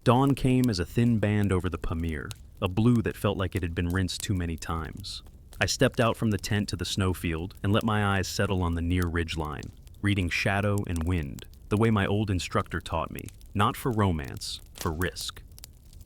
Dawn came as a thin band over the Pamir, a blue that felt like it had been rinsed too many times. I stepped out from the tent to the snowfield and let my eyes settle on the near ridgeline, reading shadow and wind, the way my old instructor taught me, not for romance, for risk.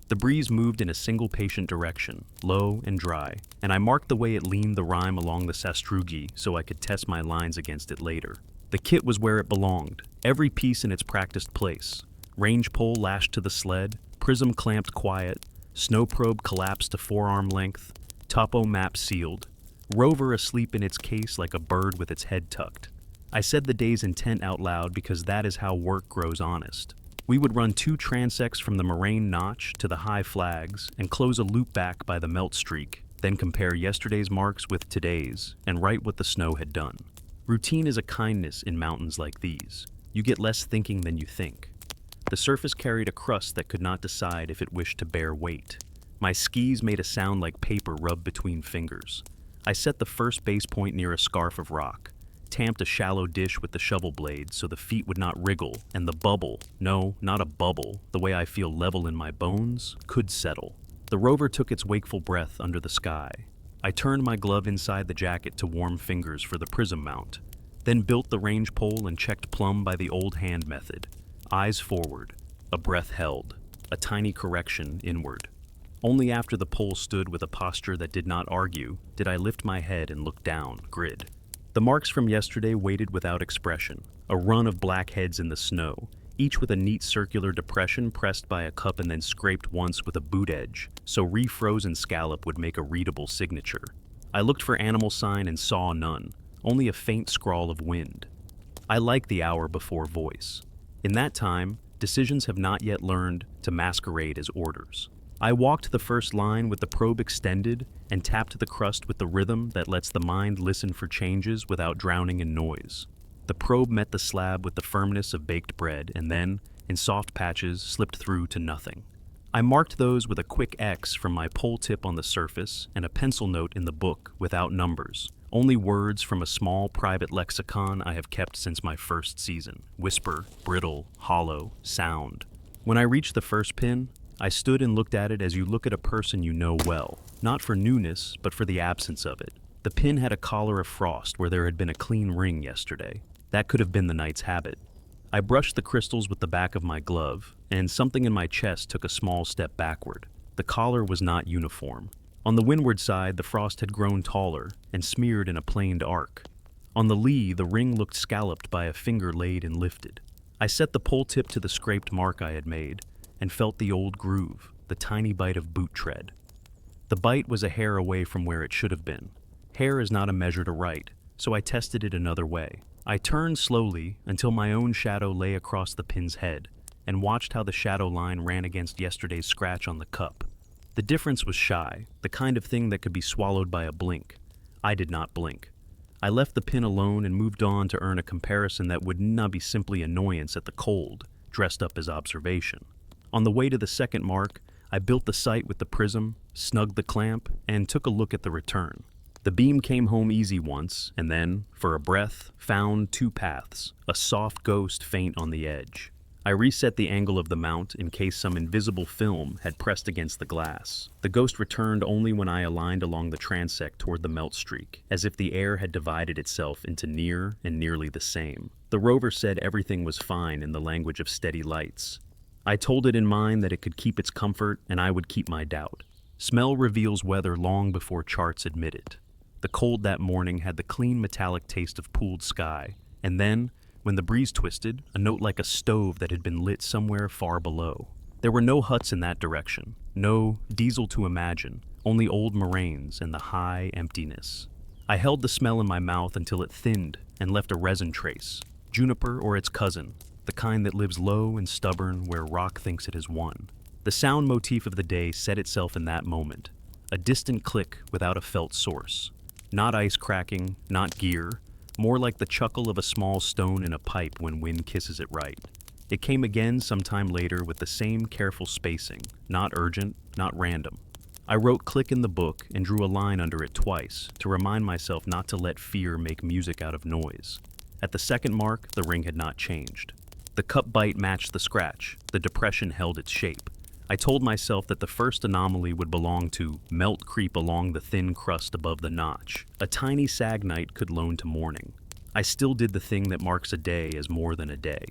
The breeze moved in a single patient direction, low and dry, and I marked the way it leaned the rime along the sastrugi so I could test my lines against it later. The kit was where it belonged, every piece in its practiced place. Range pole lashed to the sled, prism clamped quiet, snow probe collapsed to forearm length, topo map sealed, rover asleep in its case like a bird with its head tucked. I said the day's intent out loud because that is how work grows honest. We would run 2 transects from the moraine notch to the high flags and close a loop back by the melt streak, then compare yesterday's marks with today's and write what the snow had done. Routine is a kindness in mountains like these. You get less thinking than you think. The surface carried a crust that could not decide if it wished to bear weight. My skis made a sound like paper rubbed between fingers. I set the first base point near a scarf of rock, tamped a shallow dish with the shovel blade so the feet would not wriggle, and the bubble, no, not a bubble, the way I feel level in my bones, could settle. The rover took its wakeful breath under the sky. I turned my glove inside the jacket to warm fingers for the prism mount, then built the range pole and checked plumb by the old hand method. Eyes forward, a breath held, a tiny correction inward. Only after the pole stood with a posture that did not argue did I lift my head and look down, grid. The marks from yesterday waited without expression, a run of black heads in the snow, each with a neat circular depression pressed by a cup and then scraped once with a boot edge, so refrozen scallop would make a readable signature. I looked for animal sign and saw none, only a faint scrawl of wind. I like the hour before voice. In that time, decisions have not yet learned to masquerade as orders. I walked the first line with the probe extended and tapped the crust with the rhythm that lets the mind listen for changes without drowning in noise. The probe met the slab with the firmness of baked bread and then, in soft patches, slipped through to nothing. I marked those with a quick X from my pole tip on the surface and a pencil note in the book without numbers, only words from a small private lexicon I have kept since my first season. Whisper, brittle, hollow, sound. When I reached the first pin, I stood and looked at it as you look at a person you know well, not for newness, but for the absence of it. The pin had a collar of frost where there had been a clean ring yesterday. That could have been the night's habit. I brushed the crystals with the back of my glove, and something in my chest took a small step backward. The collar was not uniform. On the windward side, the frost had grown taller and smeared in a planed arc. On the lee, the ring looked scalloped by a finger laid and lifted. I set the pole tip to the scraped mark I had made, and felt the old groove, the tiny bite of boot tread. The bite was a hair away from where it should have been. Hair is not a measure to write, so I tested it another way. I turned slowly until my own shadow lay across the pin's head, and watched how the shadow line ran against yesterday's scratch on the cup. The difference was shy, the kind of thing that could be swallowed by a blink. I did not blink. I left the pin alone and moved on to earn a comparison that would not be simply annoyance at the cold, dressed up as observation. On the way to the second mark, I built the sight with the prism, snugged the clamp, and took a look at the return. The beam came home easy once, and then, for a breath, found 2 paths, a soft ghost faint on the edge. I reset the angle of the mount in case some invisible film had pressed against the glass. The ghost returned only when I aligned along the transect toward the melt streak, as if the air had divided itself into near and nearly the same. The rover said everything was fine in the language of steady lights. I told it in mind that it could keep its comfort and I would keep my doubt. Smell reveals weather long before charts admit it. The cold that morning had the clean metallic taste of pooled sky, and then, when the breeze twisted, a note like a stove that had been lit somewhere far below. There were no huts in that direction, no diesel to imagine, only old moraines and the high emptiness. I held the smell in my mouth until it thinned and left a resin trace, juniper or its cousin, the kind that lives low and stubborn where rock thinks it has won. The sound motif of the day set itself in that moment, a distant click without a felt source. Not ice cracking, not gear, more like the chuckle of a small stone in a pipe when wind kisses it right. It came again sometime later with the same careful spacing, not urgent, not random. I wrote click in the book and drew a line under it twice to remind myself not to let fear make music out of noise. At the second mark, the ring had not changed. The cup bite matched the scratch, the depression held its shape. I told myself that the first anomaly would belong to melt creep along the thin crust above the notch. A tiny sagnite could loan to morning. I still did the thing that marks a day as more than a day.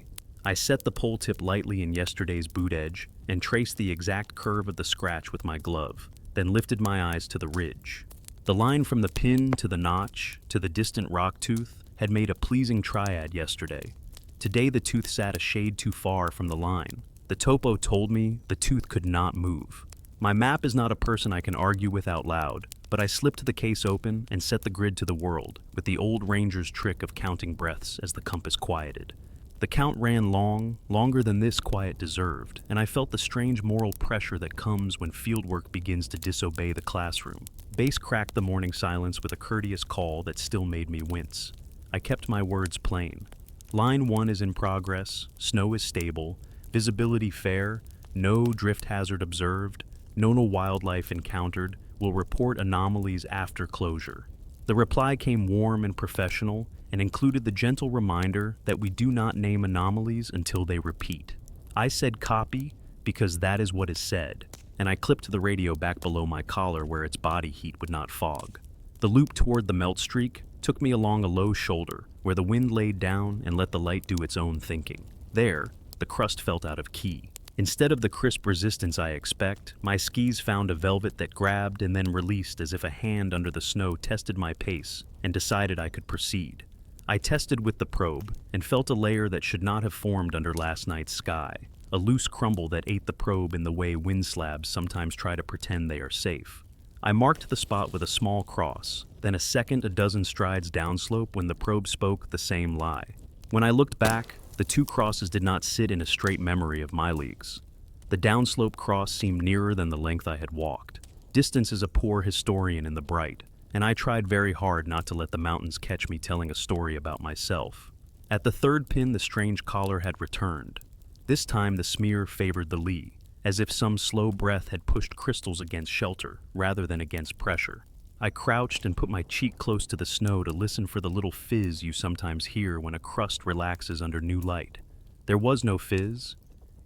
I set the pole tip lightly in yesterday's boot edge and traced the exact curve of the scratch with my glove, then lifted my eyes to the ridge. The line from the pin to the notch to the distant rock tooth had made a pleasing triad yesterday. Today the tooth sat a shade too far from the line. The topo told me the tooth could not move. My map is not a person I can argue with out loud, but I slipped the case open and set the grid to the world with the old ranger's trick of counting breaths as the compass quieted. The count ran long, longer than this quiet deserved, and I felt the strange moral pressure that comes when fieldwork begins to disobey the classroom. Bass cracked the morning silence with a courteous call that still made me wince. I kept my words plain. Line 1 is in progress, snow is stable, visibility fair, no drift hazard observed, no wildlife encountered, will report anomalies after closure. The reply came warm and professional and included the gentle reminder that we do not name anomalies until they repeat. I said copy because that is what is said, and I clipped the radio back below my collar where its body heat would not fog. The loop toward the melt streak took me along a low shoulder where the wind laid down and let the light do its own thinking. There, the crust felt out of key. Instead of the crisp resistance I expect, my skis found a velvet that grabbed and then released as if a hand under the snow tested my pace and decided I could proceed. I tested with the probe and felt a layer that should not have formed under last night's sky, a loose crumble that ate the probe in the way wind slabs sometimes try to pretend they are safe. I marked the spot with a small cross, then a dozen strides downslope when the probe spoke the same lie. When I looked back, the two crosses did not sit in a straight memory of my leagues. The downslope cross seemed nearer than the length I had walked. Distance is a poor historian in the bright, and I tried very hard not to let the mountains catch me telling a story about myself. At the third pin, the strange collar had returned. This time the smear favored the lee, as if some slow breath had pushed crystals against shelter rather than against pressure. I crouched and put my cheek close to the snow to listen for the little fizz you sometimes hear when a crust relaxes under new light. There was no fizz.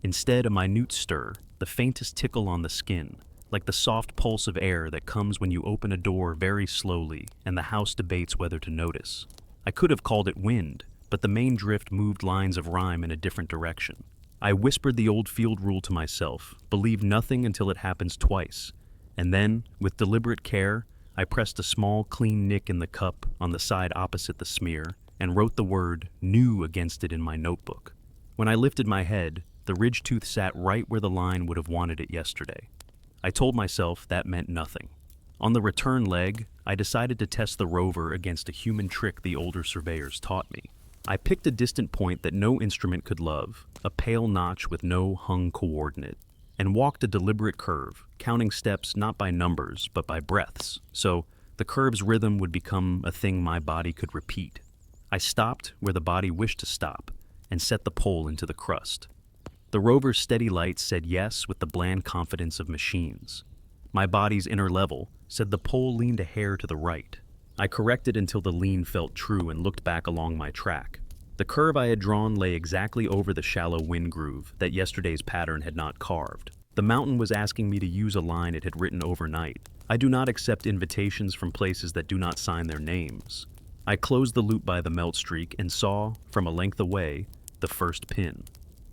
Instead, a minute stir, the faintest tickle on the skin, like the soft pulse of air that comes when you open a door very slowly and the house debates whether to notice. I could have called it wind, but the main drift moved lines of rhyme in a different direction. I whispered the old field rule to myself, believe nothing until it happens twice, and then, with deliberate care, I pressed a small, clean nick in the cup on the side opposite the smear and wrote the word new against it in my notebook. When I lifted my head, the ridge tooth sat right where the line would have wanted it yesterday. I told myself that meant nothing. On the return leg, I decided to test the rover against a human trick the older surveyors taught me. I picked a distant point that no instrument could love, a pale notch with no hung coordinate, and walked a deliberate curve, counting steps not by numbers but by breaths, so the curve's rhythm would become a thing my body could repeat. I stopped where the body wished to stop and set the pole into the crust. The rover's steady light said yes with the bland confidence of machines. My body's inner level said the pole leaned a hair to the right. I corrected until the lean felt true and looked back along my track. The curve I had drawn lay exactly over the shallow wind groove that yesterday's pattern had not carved. The mountain was asking me to use a line it had written overnight. I do not accept invitations from places that do not sign their names. I closed the loop by the melt streak and saw, from a length away, the first pin.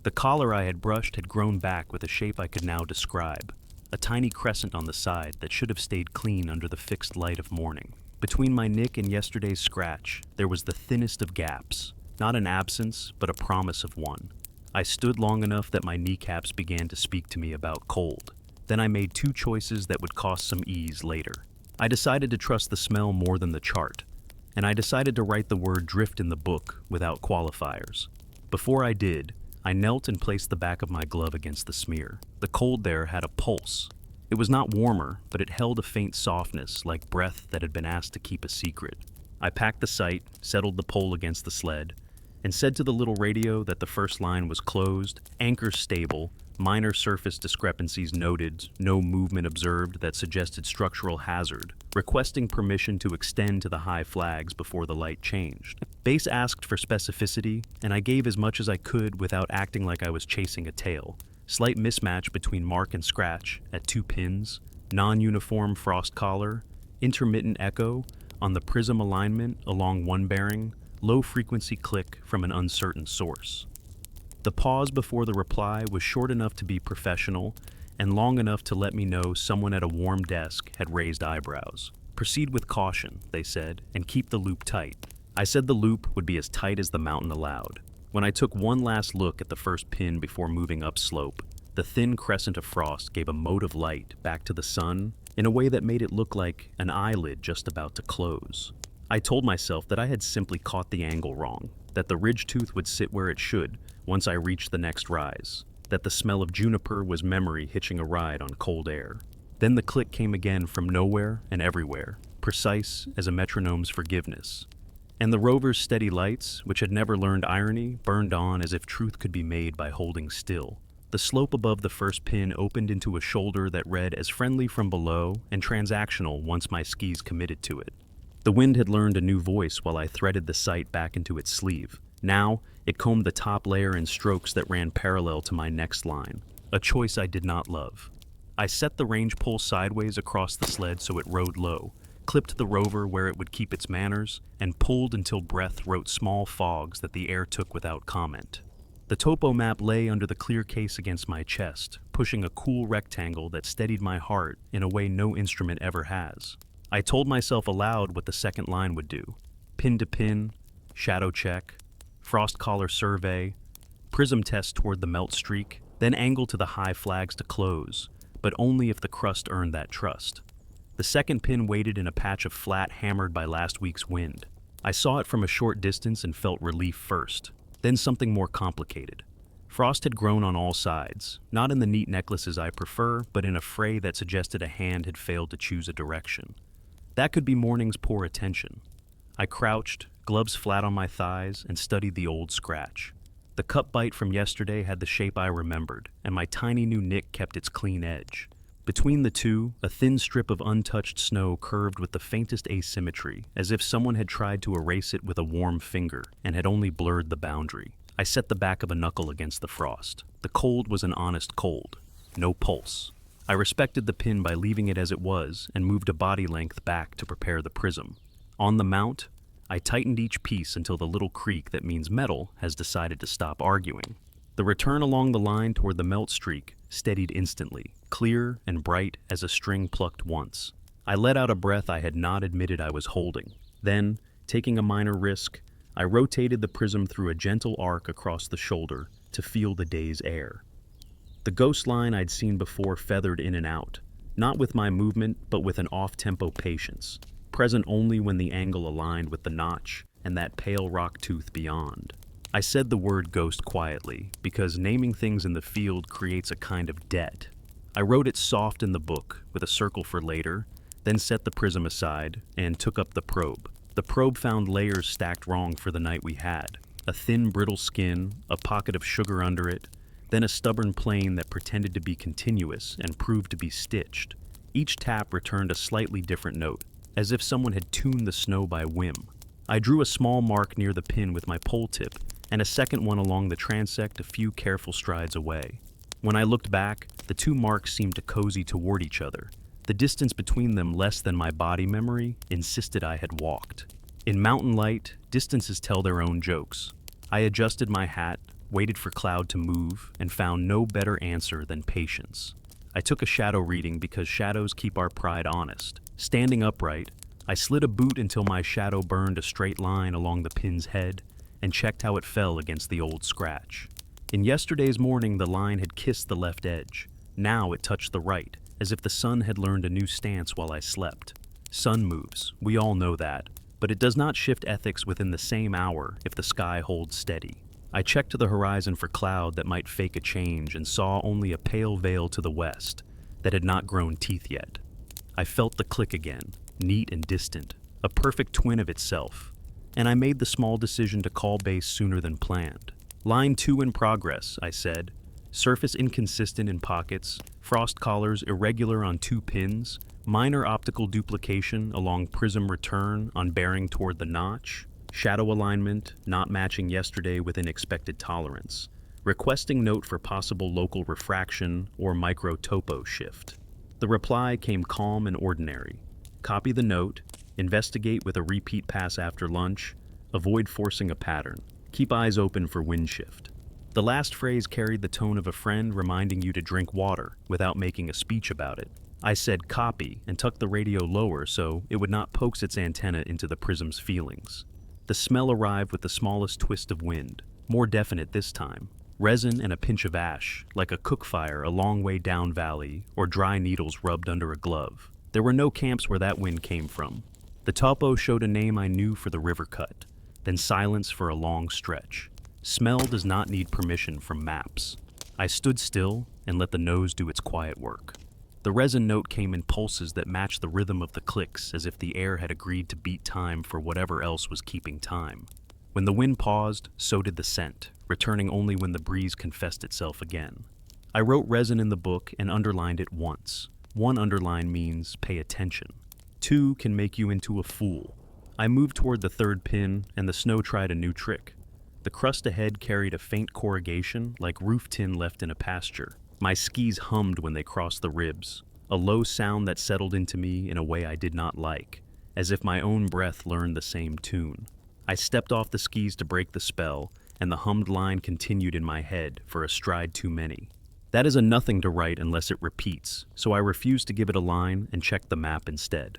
The collar I had brushed had grown back with a shape I could now describe, a tiny crescent on the side that should have stayed clean under the fixed light of morning. Between my nick and yesterday's scratch, there was the thinnest of gaps. Not an absence, but a promise of one. I stood long enough that my kneecaps began to speak to me about cold. Then I made two choices that would cost some ease later. I decided to trust the smell more than the chart, and I decided to write the word drift in the book without qualifiers. Before I did, I knelt and placed the back of my glove against the smear. The cold there had a pulse. It was not warmer, but it held a faint softness like breath that had been asked to keep a secret. I packed the sight, settled the pole against the sled, and said to the little radio that the first line was closed, anchors stable, minor surface discrepancies noted, no movement observed that suggested structural hazard, requesting permission to extend to the high flags before the light changed. Base asked for specificity, and I gave as much as I could without acting like I was chasing a tail, Slight mismatch between mark and scratch at 2 pins, non-uniform frost collar, intermittent echo on the prism alignment along one bearing, low frequency click from an uncertain source. The pause before the reply was short enough to be professional and long enough to let me know someone at a warm desk had raised eyebrows. Proceed with caution, they said, and keep the loop tight. I said the loop would be as tight as the mountain allowed. When I took one last look at the first pin before moving upslope, the thin crescent of frost gave a mote of light back to the sun in a way that made it look like an eyelid just about to close. I told myself that I had simply caught the angle wrong, that the ridge tooth would sit where it should once I reached the next rise, that the smell of juniper was memory hitching a ride on cold air. Then the click came again from nowhere and everywhere, precise as a metronome's forgiveness. And the rover's steady lights, which had never learned irony, burned on as if truth could be made by holding still. The slope above the first pin opened into a shoulder that read as friendly from below and transactional once my skis committed to it. The wind had learned a new voice while I threaded the sight back into its sleeve. Now, it combed the top layer in strokes that ran parallel to my next line, a choice I did not love. I set the range pole sideways across the sled so it rode low, clipped the rover where it would keep its manners, and pulled until breath wrote small fogs that the air took without comment. The topo map lay under the clear case against my chest, pushing a cool rectangle that steadied my heart in a way no instrument ever has. I told myself aloud what the second line would do. Pin to pin, shadow check, frost collar survey, prism test toward the melt streak, then angle to the high flags to close, but only if the crust earned that trust. The second pin waited in a patch of flat hammered by last week's wind. I saw it from a short distance and felt relief first, then something more complicated. Frost had grown on all sides, not in the neat necklaces I prefer, but in a fray that suggested a hand had failed to choose a direction. That could be morning's poor attention. I crouched, gloves flat on my thighs, and studied the old scratch. The cup bite from yesterday had the shape I remembered, and my tiny new nick kept its clean edge. Between the two, a thin strip of untouched snow curved with the faintest asymmetry, as if someone had tried to erase it with a warm finger and had only blurred the boundary. I set the back of a knuckle against the frost. The cold was an honest cold. No pulse. I respected the pin by leaving it as it was and moved a body length back to prepare the prism. On the mount, I tightened each piece until the little creak that means metal has decided to stop arguing. The return along the line toward the melt streak steadied instantly, clear and bright as a string plucked once. I let out a breath I had not admitted I was holding. Then, taking a minor risk, I rotated the prism through a gentle arc across the shoulder to feel the day's air. The ghost line I'd seen before feathered in and out, not with my movement, but with an off-tempo patience, present only when the angle aligned with the notch and that pale rock tooth beyond. I said the word ghost quietly, because naming things in the field creates a kind of debt. I wrote it soft in the book, with a circle for later, then set the prism aside and took up the probe. The probe found layers stacked wrong for the night we had. A thin, brittle skin, a pocket of sugar under it, then a stubborn plane that pretended to be continuous and proved to be stitched. Each tap returned a slightly different note, as if someone had tuned the snow by whim. I drew a small mark near the pin with my pole tip, and a second one along the transect a few careful strides away. When I looked back, the two marks seemed to cozy toward each other. The distance between them, less than my body memory, insisted I had walked. In mountain light, distances tell their own jokes. I adjusted my hat, waited for cloud to move, and found no better answer than patience. I took a shadow reading because shadows keep our pride honest. Standing upright, I slid a boot until my shadow burned a straight line along the pin's head, and checked how it fell against the old scratch. In yesterday's morning, the line had kissed the left edge. Now it touched the right, as if the sun had learned a new stance while I slept. Sun moves, we all know that, but it does not shift ethics within the same hour if the sky holds steady. I checked to the horizon for cloud that might fake a change and saw only a pale veil to the west that had not grown teeth yet. I felt the click again, neat and distant, a perfect twin of itself, and I made the small decision to call base sooner than planned. Line 2 in progress, I said. Surface inconsistent in pockets, frost collars irregular on 2 pins, minor optical duplication along prism return on bearing toward the notch, shadow alignment not matching yesterday within expected tolerance. requesting note for possible local refraction or micro topo shift. The reply came calm and ordinary. Copy the note, investigate with a repeat pass after lunch, avoid forcing a pattern, keep eyes open for wind shift. The last phrase carried the tone of a friend reminding you to drink water without making a speech about it. I said copy and tucked the radio lower so it would not poke its antenna into the prism's feelings. The smell arrived with the smallest twist of wind, more definite this time. Resin and a pinch of ash, like a cook fire a long way down valley or dry needles rubbed under a glove. There were no camps where that wind came from. The topo showed a name I knew for the river cut, then silence for a long stretch. Smell does not need permission from maps. I stood still and let the nose do its quiet work. The resin note came in pulses that matched the rhythm of the clicks, as if the air had agreed to beat time for whatever else was keeping time. When the wind paused, so did the scent, returning only when the breeze confessed itself again. I wrote resin in the book and underlined it once. One underline means pay attention. Two can make you into a fool. I moved toward the third pin, and the snow tried a new trick. The crust ahead carried a faint corrugation, like roof tin left in a pasture. My skis hummed when they crossed the ribs, a low sound that settled into me in a way I did not like, as if my own breath learned the same tune. I stepped off the skis to break the spell, and the hummed line continued in my head for a stride too many. That is a nothing to write unless it repeats, so I refused to give it a line and checked the map instead.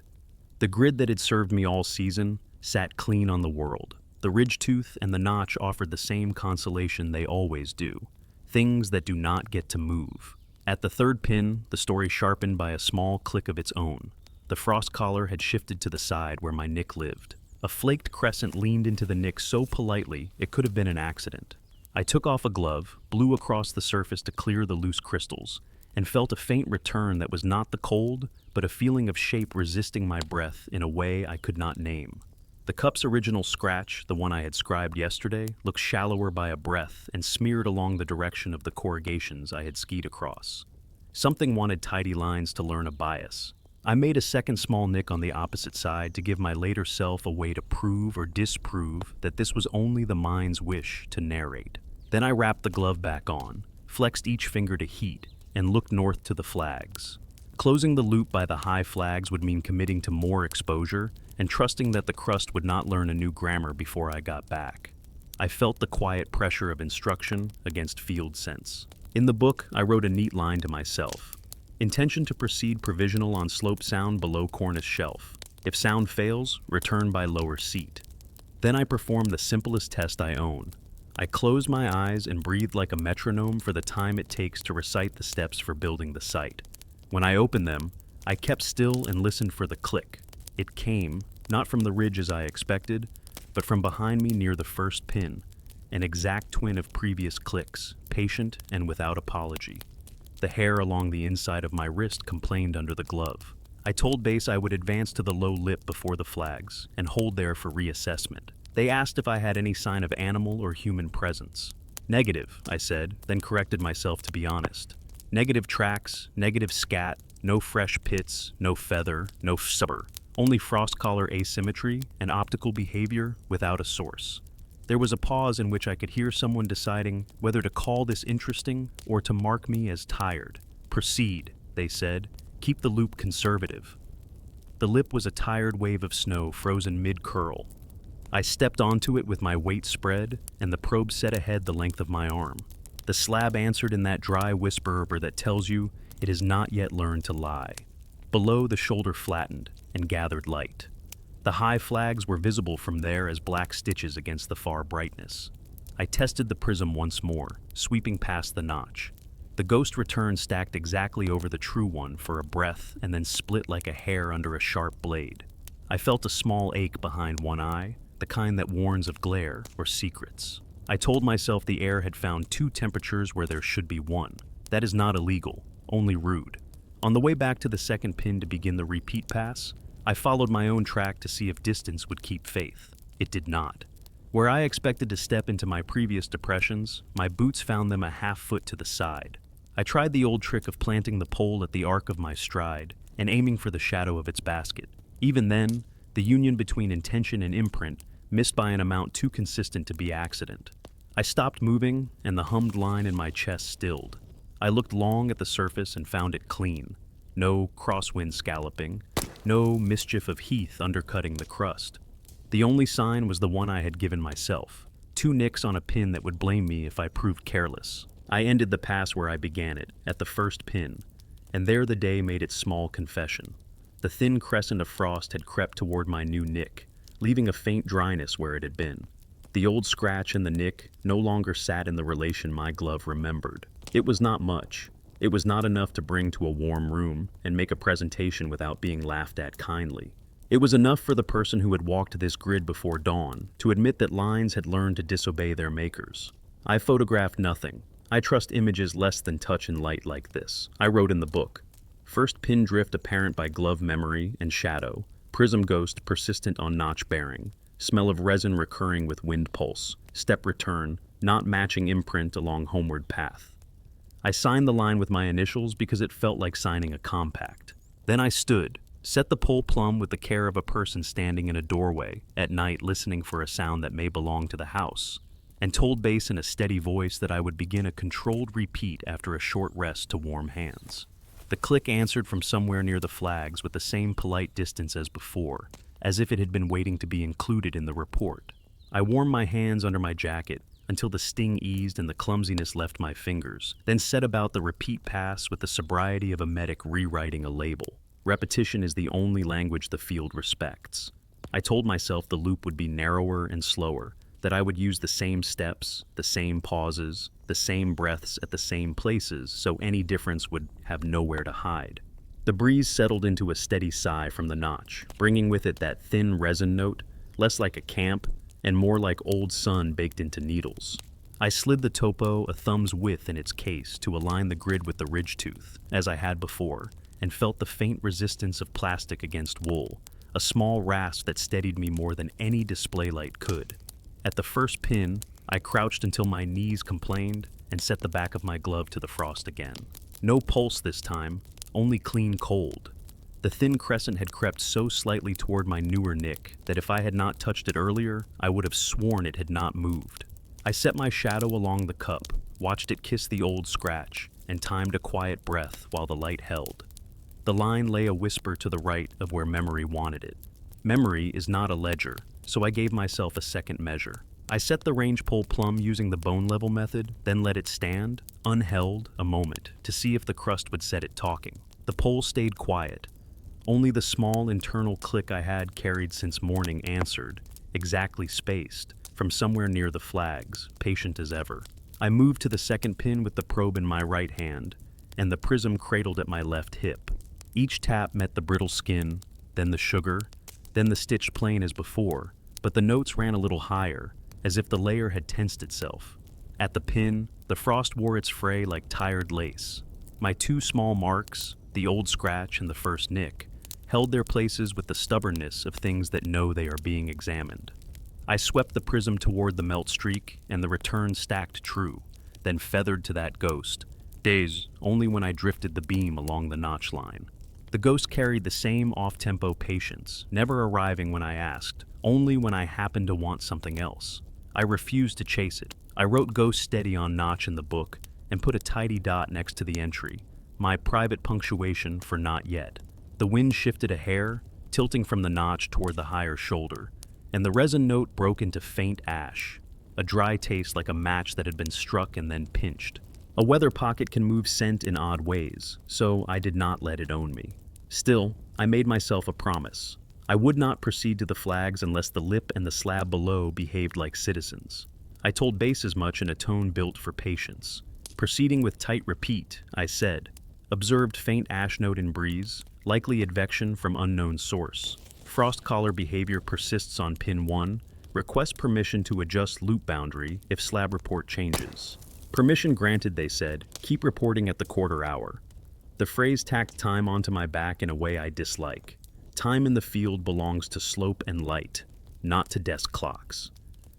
The grid that had served me all season sat clean on the world. The ridge tooth and the notch offered the same consolation they always do. Things that do not get to move. At the third pin, the story sharpened by a small click of its own. The frost collar had shifted to the side where my nick lived. A flaked crescent leaned into the nick so politely it could have been an accident. I took off a glove, blew across the surface to clear the loose crystals, and felt a faint return that was not the cold, but a feeling of shape resisting my breath in a way I could not name. The cup's original scratch, the one I had scribed yesterday, looked shallower by a breath and smeared along the direction of the corrugations I had skied across. Something wanted tidy lines to learn a bias. I made a second small nick on the opposite side to give my later self a way to prove or disprove that this was only the mind's wish to narrate. Then I wrapped the glove back on, flexed each finger to heat, and looked north to the flags. Closing the loop by the high flags would mean committing to more exposure and trusting that the crust would not learn a new grammar before I got back. I felt the quiet pressure of instruction against field sense. In the book, I wrote a neat line to myself. Intention to proceed provisional on slope sound below cornice shelf. If sound fails, return by lower seat. Then I performed the simplest test I own. I closed my eyes and breathed like a metronome for the time it takes to recite the steps for building the site. When I opened them, I kept still and listened for the click. It came, not from the ridge as I expected, but from behind me near the first pin, an exact twin of previous clicks, patient and without apology. The hair along the inside of my wrist complained under the glove. I told base I would advance to the low lip before the flags and hold there for reassessment. They asked if I had any sign of animal or human presence. Negative, I said, then corrected myself to be honest. Negative tracks, negative scat, no fresh pits, no feather, no subber. Only frost collar asymmetry and optical behavior without a source. There was a pause in which I could hear someone deciding whether to call this interesting or to mark me as tired. Proceed, they said. Keep the loop conservative. The lip was a tired wave of snow frozen mid-curl. I stepped onto it with my weight spread, and the probe set ahead the length of my arm. The slab answered in that dry whisper that tells you it has not yet learned to lie. Below, the shoulder flattened and gathered light. The high flags were visible from there as black stitches against the far brightness. I tested the prism once more, sweeping past the notch. The ghost return stacked exactly over the true one for a breath and then split like a hair under a sharp blade. I felt a small ache behind one eye, the kind that warns of glare or secrets. I told myself the air had found two temperatures where there should be one. That is not illegal, only rude. On the way back to the second pin to begin the repeat pass, I followed my own track to see if distance would keep faith. It did not. Where I expected to step into my previous depressions, my boots found them a half foot to the side. I tried the old trick of planting the pole at the arc of my stride and aiming for the shadow of its basket. Even then, the union between intention and imprint missed by an amount too consistent to be accident. I stopped moving, and the hummed line in my chest stilled. I looked long at the surface and found it clean. No crosswind scalloping, no mischief of heath undercutting the crust. The only sign was the one I had given myself. 2 nicks on a pin that would blame me if I proved careless. I ended the pass where I began it, at the first pin, and there the day made its small confession. The thin crescent of frost had crept toward my new nick, leaving a faint dryness where it had been. The old scratch in the nick no longer sat in the relation my glove remembered. It was not much. It was not enough to bring to a warm room and make a presentation without being laughed at kindly. It was enough for the person who had walked this grid before dawn to admit that lines had learned to disobey their makers. I photographed nothing. I trust images less than touch and light like this. I wrote in the book. First pin drift apparent by glove memory and shadow. Prism ghost persistent on notch bearing. Smell of resin recurring with wind pulse. Step return, not matching imprint along homeward path. I signed the line with my initials because it felt like signing a compact. Then I stood, set the pole plumb with the care of a person standing in a doorway at night listening for a sound that may belong to the house, and told bass in a steady voice that I would begin a controlled repeat after a short rest to warm hands. The click answered from somewhere near the flags with the same polite distance as before, as if it had been waiting to be included in the report. I warmed my hands under my jacket until the sting eased and the clumsiness left my fingers, then set about the repeat pass with the sobriety of a medic rewriting a label. Repetition is the only language the field respects. I told myself the loop would be narrower and slower, that I would use the same steps, the same pauses, the same breaths at the same places, so any difference would have nowhere to hide. The breeze settled into a steady sigh from the notch, bringing with it that thin resin note, less like a camp and more like old sun baked into needles. I slid the topo a thumb's width in its case to align the grid with the ridge tooth, as I had before, and felt the faint resistance of plastic against wool, a small rasp that steadied me more than any display light could. At the first pin, I crouched until my knees complained and set the back of my glove to the frost again. No pulse this time, only clean cold. The thin crescent had crept so slightly toward my newer nick that if I had not touched it earlier, I would have sworn it had not moved. I set my shadow along the cup, watched it kiss the old scratch, and timed a quiet breath while the light held. The line lay a whisper to the right of where memory wanted it. Memory is not a ledger, so I gave myself a second measure. I set the range pole plumb using the bone level method, then let it stand, unheld, a moment, to see if the crust would set it talking. The pole stayed quiet. Only the small internal click I had carried since morning answered, exactly spaced, from somewhere near the flags, patient as ever. I moved to the second pin with the probe in my right hand, and the prism cradled at my left hip. Each tap met the brittle skin, then the sugar, then the stitched plane as before, but the notes ran a little higher, as if the layer had tensed itself. At the pin, the frost wore its fray like tired lace. My 2 small marks, the old scratch and the first nick, held their places with the stubbornness of things that know they are being examined. I swept the prism toward the melt streak, and the return stacked true, then feathered to that ghost, dazed only when I drifted the beam along the notch line. The ghost carried the same off-tempo patience, never arriving when I asked, only when I happened to want something else. I refused to chase it. I wrote ghost steady on notch in the book and put a tidy dot next to the entry, my private punctuation for not yet. The wind shifted a hair, tilting from the notch toward the higher shoulder, and the resin note broke into faint ash, a dry taste like a match that had been struck and then pinched. A weather pocket can move scent in odd ways, so I did not let it own me. Still, I made myself a promise. I would not proceed to the flags unless the lip and the slab below behaved like citizens. I told Bass as much in a tone built for patience. Proceeding with tight repeat, I said, observed faint ash note in breeze, likely advection from unknown source. Frost collar behavior persists on pin 1. Request permission to adjust loop boundary if slab report changes. Permission granted, they said. Keep reporting at the quarter hour. The phrase tacked time onto my back in a way I dislike. Time in the field belongs to slope and light, not to desk clocks.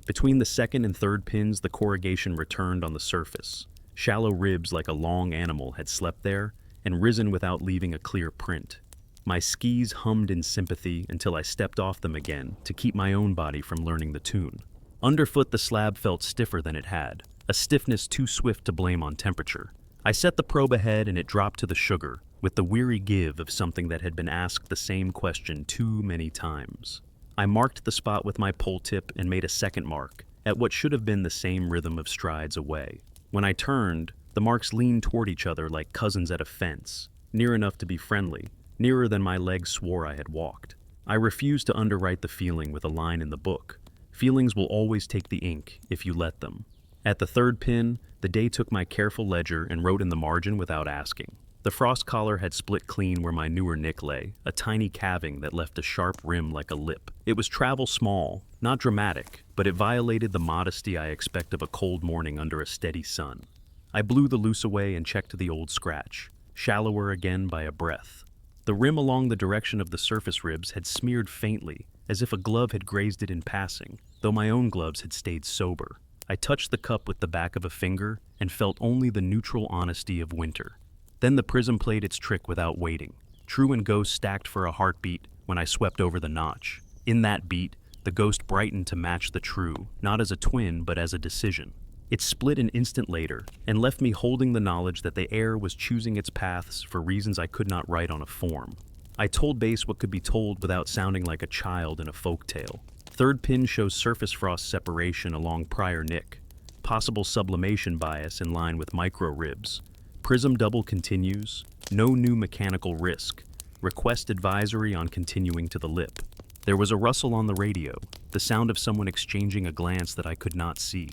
Between the second and third pins, the corrugation returned on the surface. Shallow ribs like a long animal had slept there and risen without leaving a clear print. My skis hummed in sympathy until I stepped off them again to keep my own body from learning the tune. Underfoot, the slab felt stiffer than it had, a stiffness too swift to blame on temperature. I set the probe ahead and it dropped to the sugar, with the weary give of something that had been asked the same question too many times. I marked the spot with my pole tip and made a second mark, at what should have been the same rhythm of strides away. When I turned, the marks leaned toward each other like cousins at a fence, near enough to be friendly, nearer than my legs swore I had walked. I refused to underwrite the feeling with a line in the book. Feelings will always take the ink if you let them. At the third pin, the day took my careful ledger and wrote in the margin without asking. The frost collar had split clean where my newer nick lay, a tiny calving that left a sharp rim like a lip. It was travel small, not dramatic, but it violated the modesty I expect of a cold morning under a steady sun. I blew the loose away and checked the old scratch, shallower again by a breath. The rim along the direction of the surface ribs had smeared faintly, as if a glove had grazed it in passing, though my own gloves had stayed sober. I touched the cup with the back of a finger and felt only the neutral honesty of winter. Then the prism played its trick without waiting. True and ghost stacked for a heartbeat when I swept over the notch. In that beat, the ghost brightened to match the true, not as a twin but as a decision. It split an instant later and left me holding the knowledge that the air was choosing its paths for reasons I could not write on a form. I told base what could be told without sounding like a child in a folk tale. Third pin shows surface frost separation along prior nick, possible sublimation bias in line with micro ribs. Prism double continues, no new mechanical risk. Request advisory on continuing to the lip. There was a rustle on the radio, the sound of someone exchanging a glance that I could not see.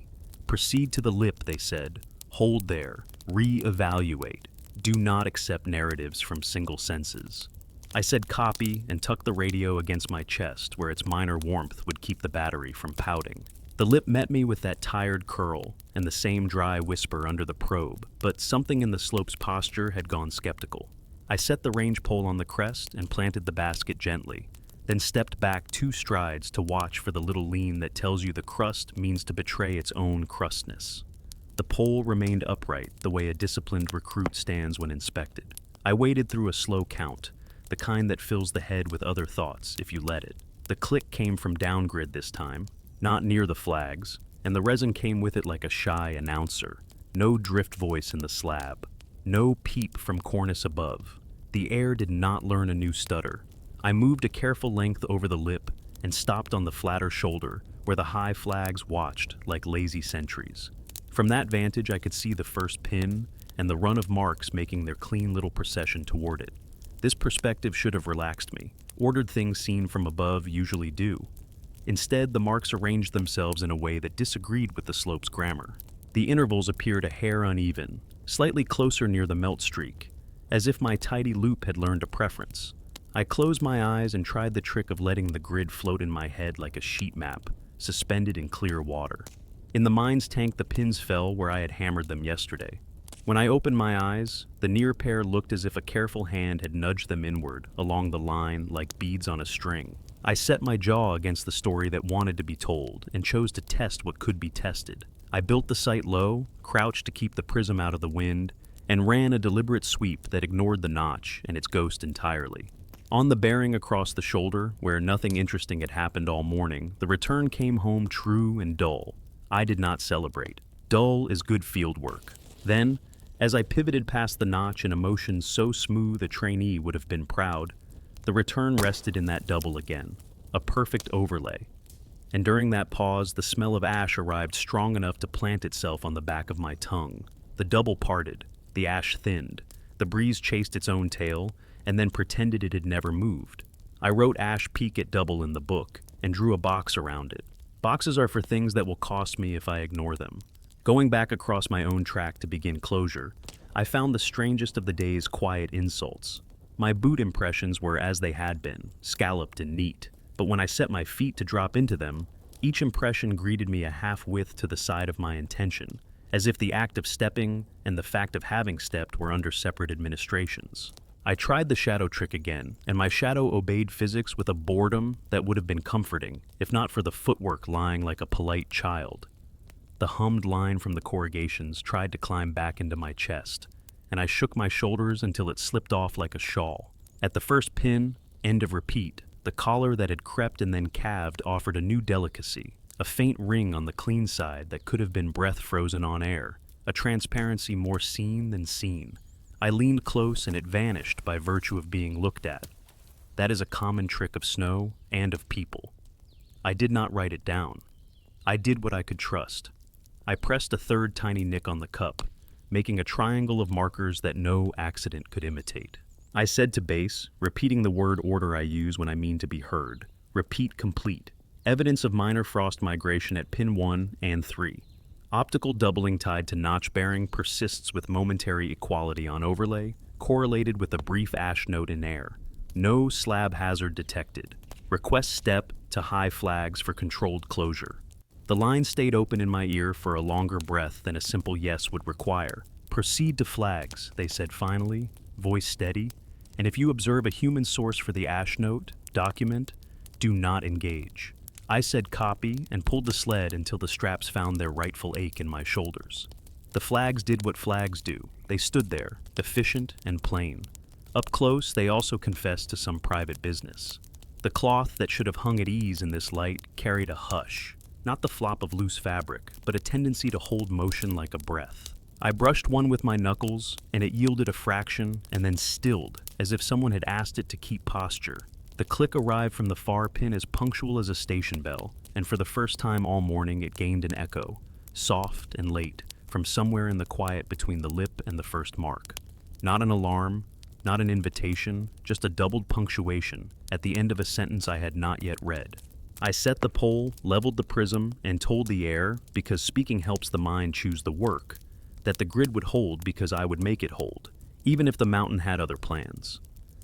Proceed to the lip, they said. Hold there. Re-evaluate. Do not accept narratives from single senses. I said copy and tucked the radio against my chest where its minor warmth would keep the battery from pouting. The lip met me with that tired curl and the same dry whisper under the probe, but something in the slope's posture had gone skeptical. I set the range pole on the crest and planted the basket gently, then stepped back 2 strides to watch for the little lean that tells you the crust means to betray its own crustness. The pole remained upright the way a disciplined recruit stands when inspected. I waded through a slow count, the kind that fills the head with other thoughts if you let it. The click came from downgrid this time, not near the flags, and the resin came with it like a shy announcer. No drift voice in the slab. No peep from cornice above. The air did not learn a new stutter. I moved a careful length over the lip and stopped on the flatter shoulder where the high flags watched like lazy sentries. From that vantage I could see the first pin and the run of marks making their clean little procession toward it. This perspective should have relaxed me. Ordered things seen from above usually do. Instead, the marks arranged themselves in a way that disagreed with the slope's grammar. The intervals appeared a hair uneven, slightly closer near the melt streak, as if my tidy loop had learned a preference. I closed my eyes and tried the trick of letting the grid float in my head like a sheet map, suspended in clear water. In the mine's tank, the pins fell where I had hammered them yesterday. When I opened my eyes, the near pair looked as if a careful hand had nudged them inward along the line like beads on a string. I set my jaw against the story that wanted to be told and chose to test what could be tested. I built the sight low, crouched to keep the prism out of the wind, and ran a deliberate sweep that ignored the notch and its ghost entirely. On the bearing across the shoulder, where nothing interesting had happened all morning, the return came home true and dull. I did not celebrate. Dull is good field work. Then, as I pivoted past the notch in a motion so smooth a trainee would have been proud, the return rested in that double again, a perfect overlay. And during that pause, the smell of ash arrived strong enough to plant itself on the back of my tongue. The double parted, the ash thinned, the breeze chased its own tail, and then pretended it had never moved. I wrote ash peak at double in the book and drew a box around it. Boxes are for things that will cost me if I ignore them. Going back across my own track to begin closure, I found the strangest of the day's quiet insults. My boot impressions were as they had been, scalloped and neat, but when I set my feet to drop into them, each impression greeted me a half-width to the side of my intention, as if the act of stepping and the fact of having stepped were under separate administrations. I tried the shadow trick again, and my shadow obeyed physics with a boredom that would have been comforting, if not for the footwork lying like a polite child. The hummed line from the corrugations tried to climb back into my chest, and I shook my shoulders until it slipped off like a shawl. At the first pin, end of repeat, the collar that had crept and then calved offered a new delicacy. a faint ring on the clean side that could have been breath frozen on air, a transparency more seen than seen. I leaned close and it vanished by virtue of being looked at. That is a common trick of snow and of people. I did not write it down. I did what I could trust. I pressed a third tiny nick on the cup, making a triangle of markers that no accident could imitate. I said to base, repeating the word order I use when I mean to be heard, repeat complete. Evidence of minor frost migration at pin 1 and 3. Optical doubling tied to notch bearing persists with momentary equality on overlay, correlated with a brief ash note in air. No slab hazard detected. Request step to high flags for controlled closure. The line stayed open in my ear for a longer breath than a simple yes would require. Proceed to flags, they said finally, voice steady, and if you observe a human source for the ash note, document, do not engage. I said copy and pulled the sled until the straps found their rightful ache in my shoulders. The flags did what flags do. They stood there, efficient and plain. Up close, they also confessed to some private business. The cloth that should have hung at ease in this light carried a hush, not the flop of loose fabric, but a tendency to hold motion like a breath. I brushed one with my knuckles, and it yielded a fraction and then stilled, as if someone had asked it to keep posture. The click arrived from the far pin as punctual as a station bell, and for the first time all morning it gained an echo, soft and late, from somewhere in the quiet between the lip and the first mark. Not an alarm, not an invitation, just a doubled punctuation at the end of a sentence I had not yet read. I set the pole, leveled the prism, and told the air, because speaking helps the mind choose the work, that the grid would hold because I would make it hold, even if the mountain had other plans.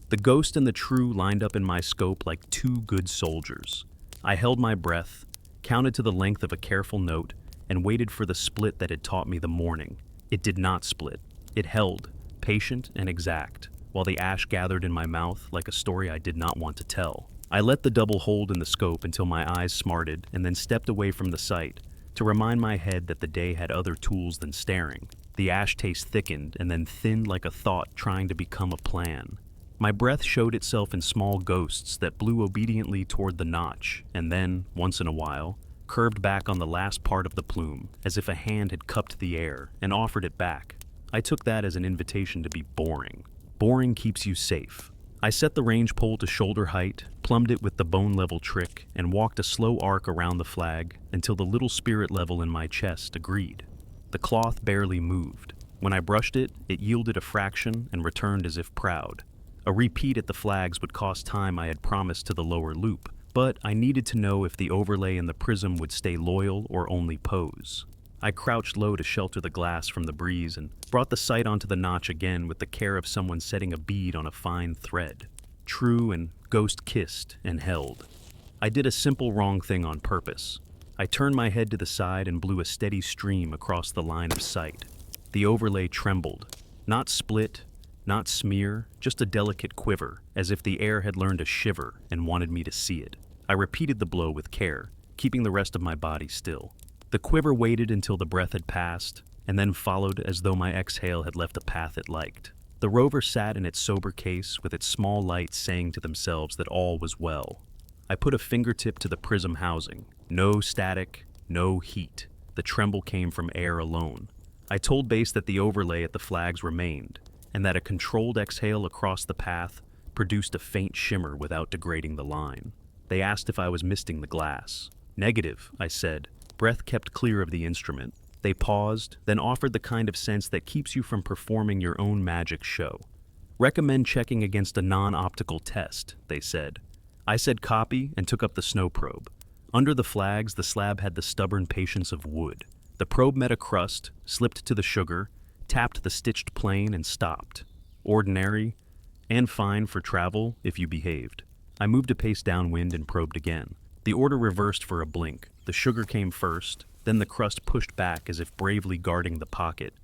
The ghost and the true lined up in my scope like two good soldiers. I held my breath, counted to the length of a careful note, and waited for the split that had taught me the morning. It did not split. It held, patient and exact, while the ash gathered in my mouth like a story I did not want to tell. I let the double hold in the scope until my eyes smarted and then stepped away from the sight to remind my head that the day had other tools than staring. The ash taste thickened and then thinned like a thought trying to become a plan. My breath showed itself in small ghosts that blew obediently toward the notch and then, once in a while, curved back on the last part of the plume, as if a hand had cupped the air and offered it back. I took that as an invitation to be boring. Boring keeps you safe. I set the range pole to shoulder height, plumbed it with the bone-level trick, and walked a slow arc around the flag until the little spirit level in my chest agreed. The cloth barely moved. When I brushed it, it yielded a fraction and returned as if proud. A repeat at the flags would cost time I had promised to the lower loop, but I needed to know if the overlay and the prism would stay loyal or only pose. I crouched low to shelter the glass from the breeze and brought the sight onto the notch again with the care of someone setting a bead on a fine thread. True and ghost-kissed and held. I did a simple wrong thing on purpose. I turned my head to the side and blew a steady stream across the line of sight. The overlay trembled. Not split, not smear, just a delicate quiver, as if the air had learned to shiver and wanted me to see it. I repeated the blow with care, keeping the rest of my body still. The quiver waited until the breath had passed, and then followed as though my exhale had left a path it liked. The rover sat in its sober case with its small lights saying to themselves that all was well. I put a fingertip to the prism housing. No static, no heat. The tremble came from air alone. I told base that the overlay at the flags remained, and that a controlled exhale across the path produced a faint shimmer without degrading the line. They asked if I was misting the glass. Negative, I said. Breath kept clear of the instrument. They paused, then offered the kind of sense that keeps you from performing your own magic show. Recommend checking against a non-optical test, they said. I said copy and took up the snow probe. Under the flags, the slab had the stubborn patience of wood. The probe met a crust, slipped to the sugar, tapped the stitched plane and stopped. Ordinary, and fine for travel if you behaved. I moved a pace downwind and probed again. The order reversed for a blink. The sugar came first, then the crust pushed back as if bravely guarding the pocket.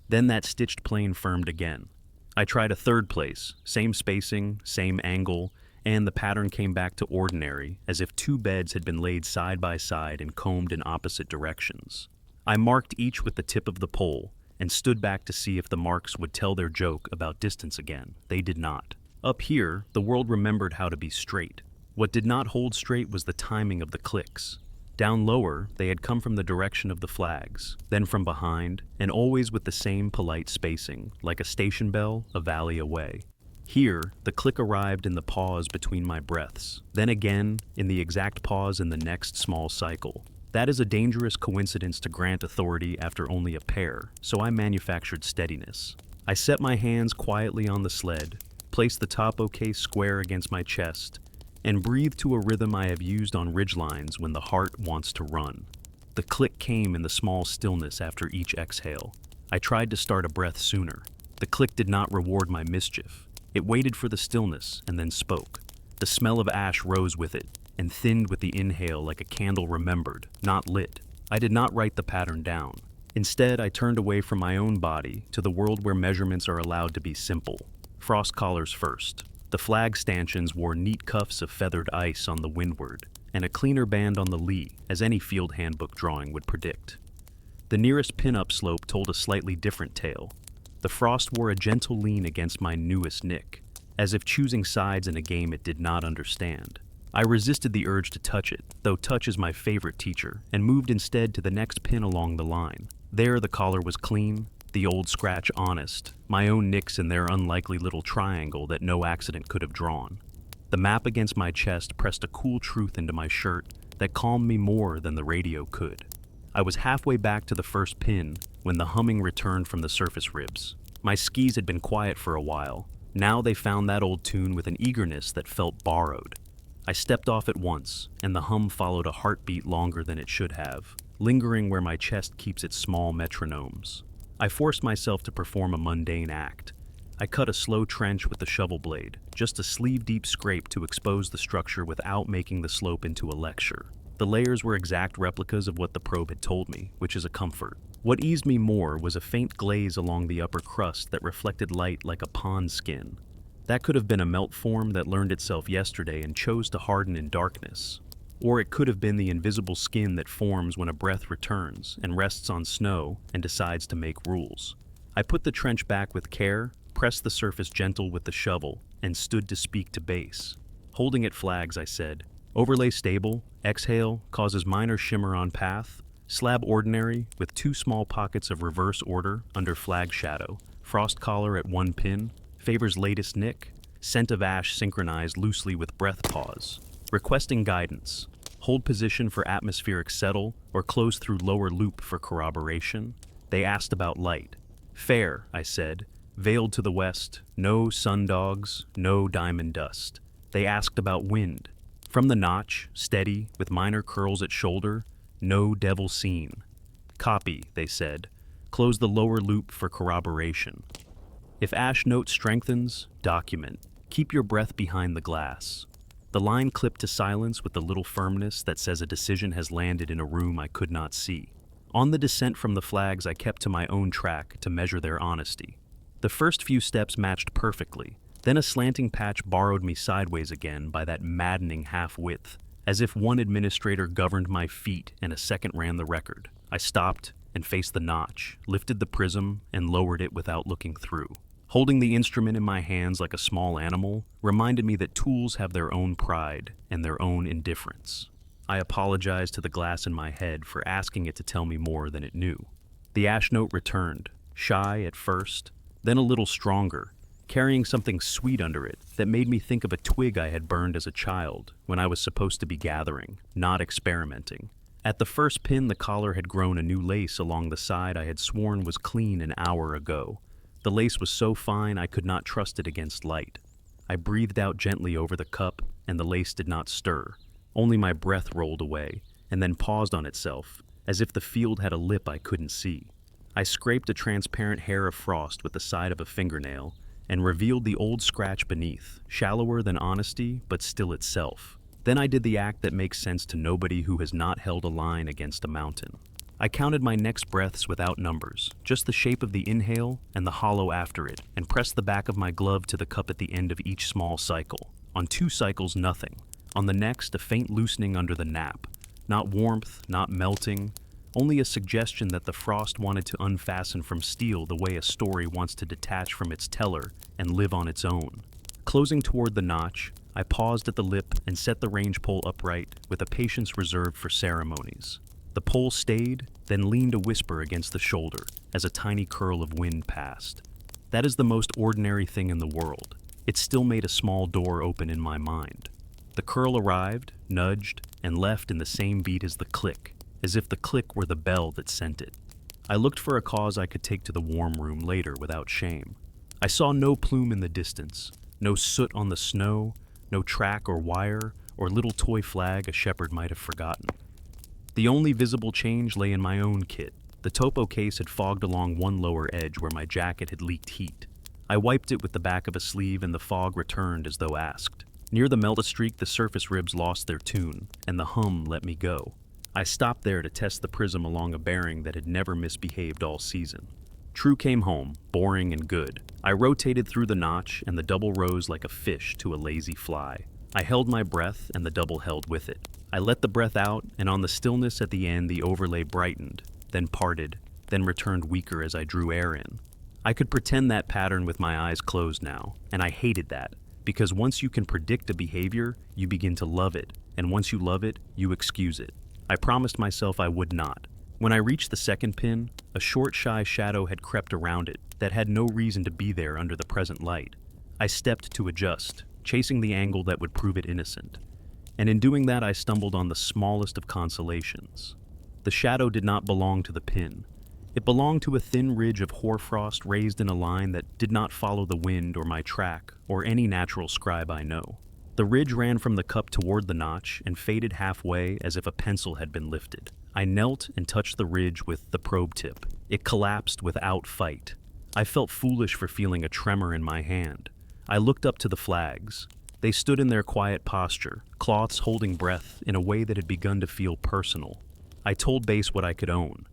Then that stitched plane firmed again. I tried a third place, same spacing, same angle, and the pattern came back to ordinary, as if two beds had been laid side by side and combed in opposite directions. I marked each with the tip of the pole, and stood back to see if the marks would tell their joke about distance again. They did not. Up here, the world remembered how to be straight. What did not hold straight was the timing of the clicks. Down lower, they had come from the direction of the flags, then from behind, and always with the same polite spacing, like a station bell a valley away. Here, the click arrived in the pause between my breaths, then again in the exact pause in the next small cycle. That is a dangerous coincidence to grant authority after only a pair, so I manufactured steadiness. I set my hands quietly on the sled, placed the topo case square against my chest, and breathed to a rhythm I have used on ridgelines when the heart wants to run. The click came in the small stillness after each exhale. I tried to start a breath sooner. The click did not reward my mischief. It waited for the stillness and then spoke. The smell of ash rose with it and thinned with the inhale like a candle remembered, not lit. I did not write the pattern down. Instead, I turned away from my own body to the world where measurements are allowed to be simple. Frost collars first. The flag stanchions wore neat cuffs of feathered ice on the windward, and a cleaner band on the lee, as any field handbook drawing would predict. The nearest pin-up slope told a slightly different tale. The frost wore a gentle lean against my newest nick, as if choosing sides in a game it did not understand. I resisted the urge to touch it, though touch is my favorite teacher, and moved instead to the next pin along the line. There the collar was clean, the old scratch honest, my own nicks in their unlikely little triangle that no accident could have drawn. The map against my chest pressed a cool truth into my shirt that calmed me more than the radio could. I was halfway back to the first pin when the humming returned from the surface ribs. My skis had been quiet for a while. Now they found that old tune with an eagerness that felt borrowed. I stepped off at once, and the hum followed a heartbeat longer than it should have, lingering where my chest keeps its small metronomes. I forced myself to perform a mundane act. I cut a slow trench with the shovel blade, just a sleeve-deep scrape to expose the structure without making the slope into a lecture. The layers were exact replicas of what the probe had told me, which is a comfort. What eased me more was a faint glaze along the upper crust that reflected light like a pond skin. That could have been a melt form that learned itself yesterday and chose to harden in darkness. Or it could have been the invisible skin that forms when a breath returns and rests on snow and decides to make rules. I put the trench back with care, pressed the surface gentle with the shovel, and stood to speak to base. Holding at flags, I said, "Overlay stable, exhale, causes minor shimmer on path, slab ordinary with 2 small pockets of reverse order under flag shadow, frost collar at 1 pin, favors latest nick, scent of ash synchronized loosely with breath pause. Requesting guidance. Hold position for atmospheric settle or close through lower loop for corroboration." They asked about light. "Fair," I said. "Veiled to the west, no sundogs, no diamond dust." They asked about wind. "From the notch, steady, with minor curls at shoulder, no devil seen." "Copy," they said. "Close the lower loop for corroboration." If ash note strengthens, document. Keep your breath behind the glass. The line clipped to silence with the little firmness that says a decision has landed in a room I could not see. On the descent from the flags, I kept to my own track to measure their honesty. The first few steps matched perfectly. Then a slanting patch borrowed me sideways again by that maddening half-width, as if one administrator governed my feet and a second ran the record. I stopped and faced the notch, lifted the prism, and lowered it without looking through. Holding the instrument in my hands like a small animal reminded me that tools have their own pride and their own indifference. I apologized to the glass in my head for asking it to tell me more than it knew. The ash note returned, shy at first, then a little stronger, carrying something sweet under it that made me think of a twig I had burned as a child when I was supposed to be gathering, not experimenting. At the first pin, the collar had grown a new lace along the side I had sworn was clean an hour ago. The lace was so fine I could not trust it against light. I breathed out gently over the cup, and the lace did not stir. Only my breath rolled away, and then paused on itself, as if the field had a lip I couldn't see. I scraped a transparent hair of frost with the side of a fingernail, and revealed the old scratch beneath, shallower than honesty, but still itself. Then I did the act that makes sense to nobody who has not held a line against a mountain. I counted my next breaths without numbers, just the shape of the inhale and the hollow after it, and pressed the back of my glove to the cup at the end of each small cycle. On 2 cycles, nothing. On the next, a faint loosening under the nap. Not warmth, not melting, only a suggestion that the frost wanted to unfasten from steel the way a story wants to detach from its teller and live on its own. Closing toward the notch, I paused at the lip and set the range pole upright with a patience reserved for ceremonies. The pole stayed, then leaned a whisper against the shoulder as a tiny curl of wind passed. That is the most ordinary thing in the world. It still made a small door open in my mind. The curl arrived, nudged, and left in the same beat as the click, as if the click were the bell that sent it. I looked for a cause I could take to the warm room later without shame. I saw no plume in the distance, no soot on the snow, no track or wire, or little toy flag a shepherd might have forgotten. The only visible change lay in my own kit. The topo case had fogged along one lower edge where my jacket had leaked heat. I wiped it with the back of a sleeve and the fog returned as though asked. Near the melt-a-streak, the surface ribs lost their tune, and the hum let me go. I stopped there to test the prism along a bearing that had never misbehaved all season. True came home, boring and good. I rotated through the notch, and the double rose like a fish to a lazy fly. I held my breath, and the double held with it. I let the breath out, and on the stillness at the end the overlay brightened, then parted, then returned weaker as I drew air in. I could pretend that pattern with my eyes closed now, and I hated that, because once you can predict a behavior, you begin to love it, and once you love it, you excuse it. I promised myself I would not. When I reached the second pin, a short, shy shadow had crept around it that had no reason to be there under the present light. I stepped to adjust, chasing the angle that would prove it innocent. And in doing that, I stumbled on the smallest of consolations. The shadow did not belong to the pin. It belonged to a thin ridge of hoarfrost raised in a line that did not follow the wind or my track or any natural scribe I know. The ridge ran from the cup toward the notch and faded halfway as if a pencil had been lifted. I knelt and touched the ridge with the probe tip. It collapsed without fight. I felt foolish for feeling a tremor in my hand. I looked up to the flags. They stood in their quiet posture, cloths holding breath in a way that had begun to feel personal. I told base what I could own.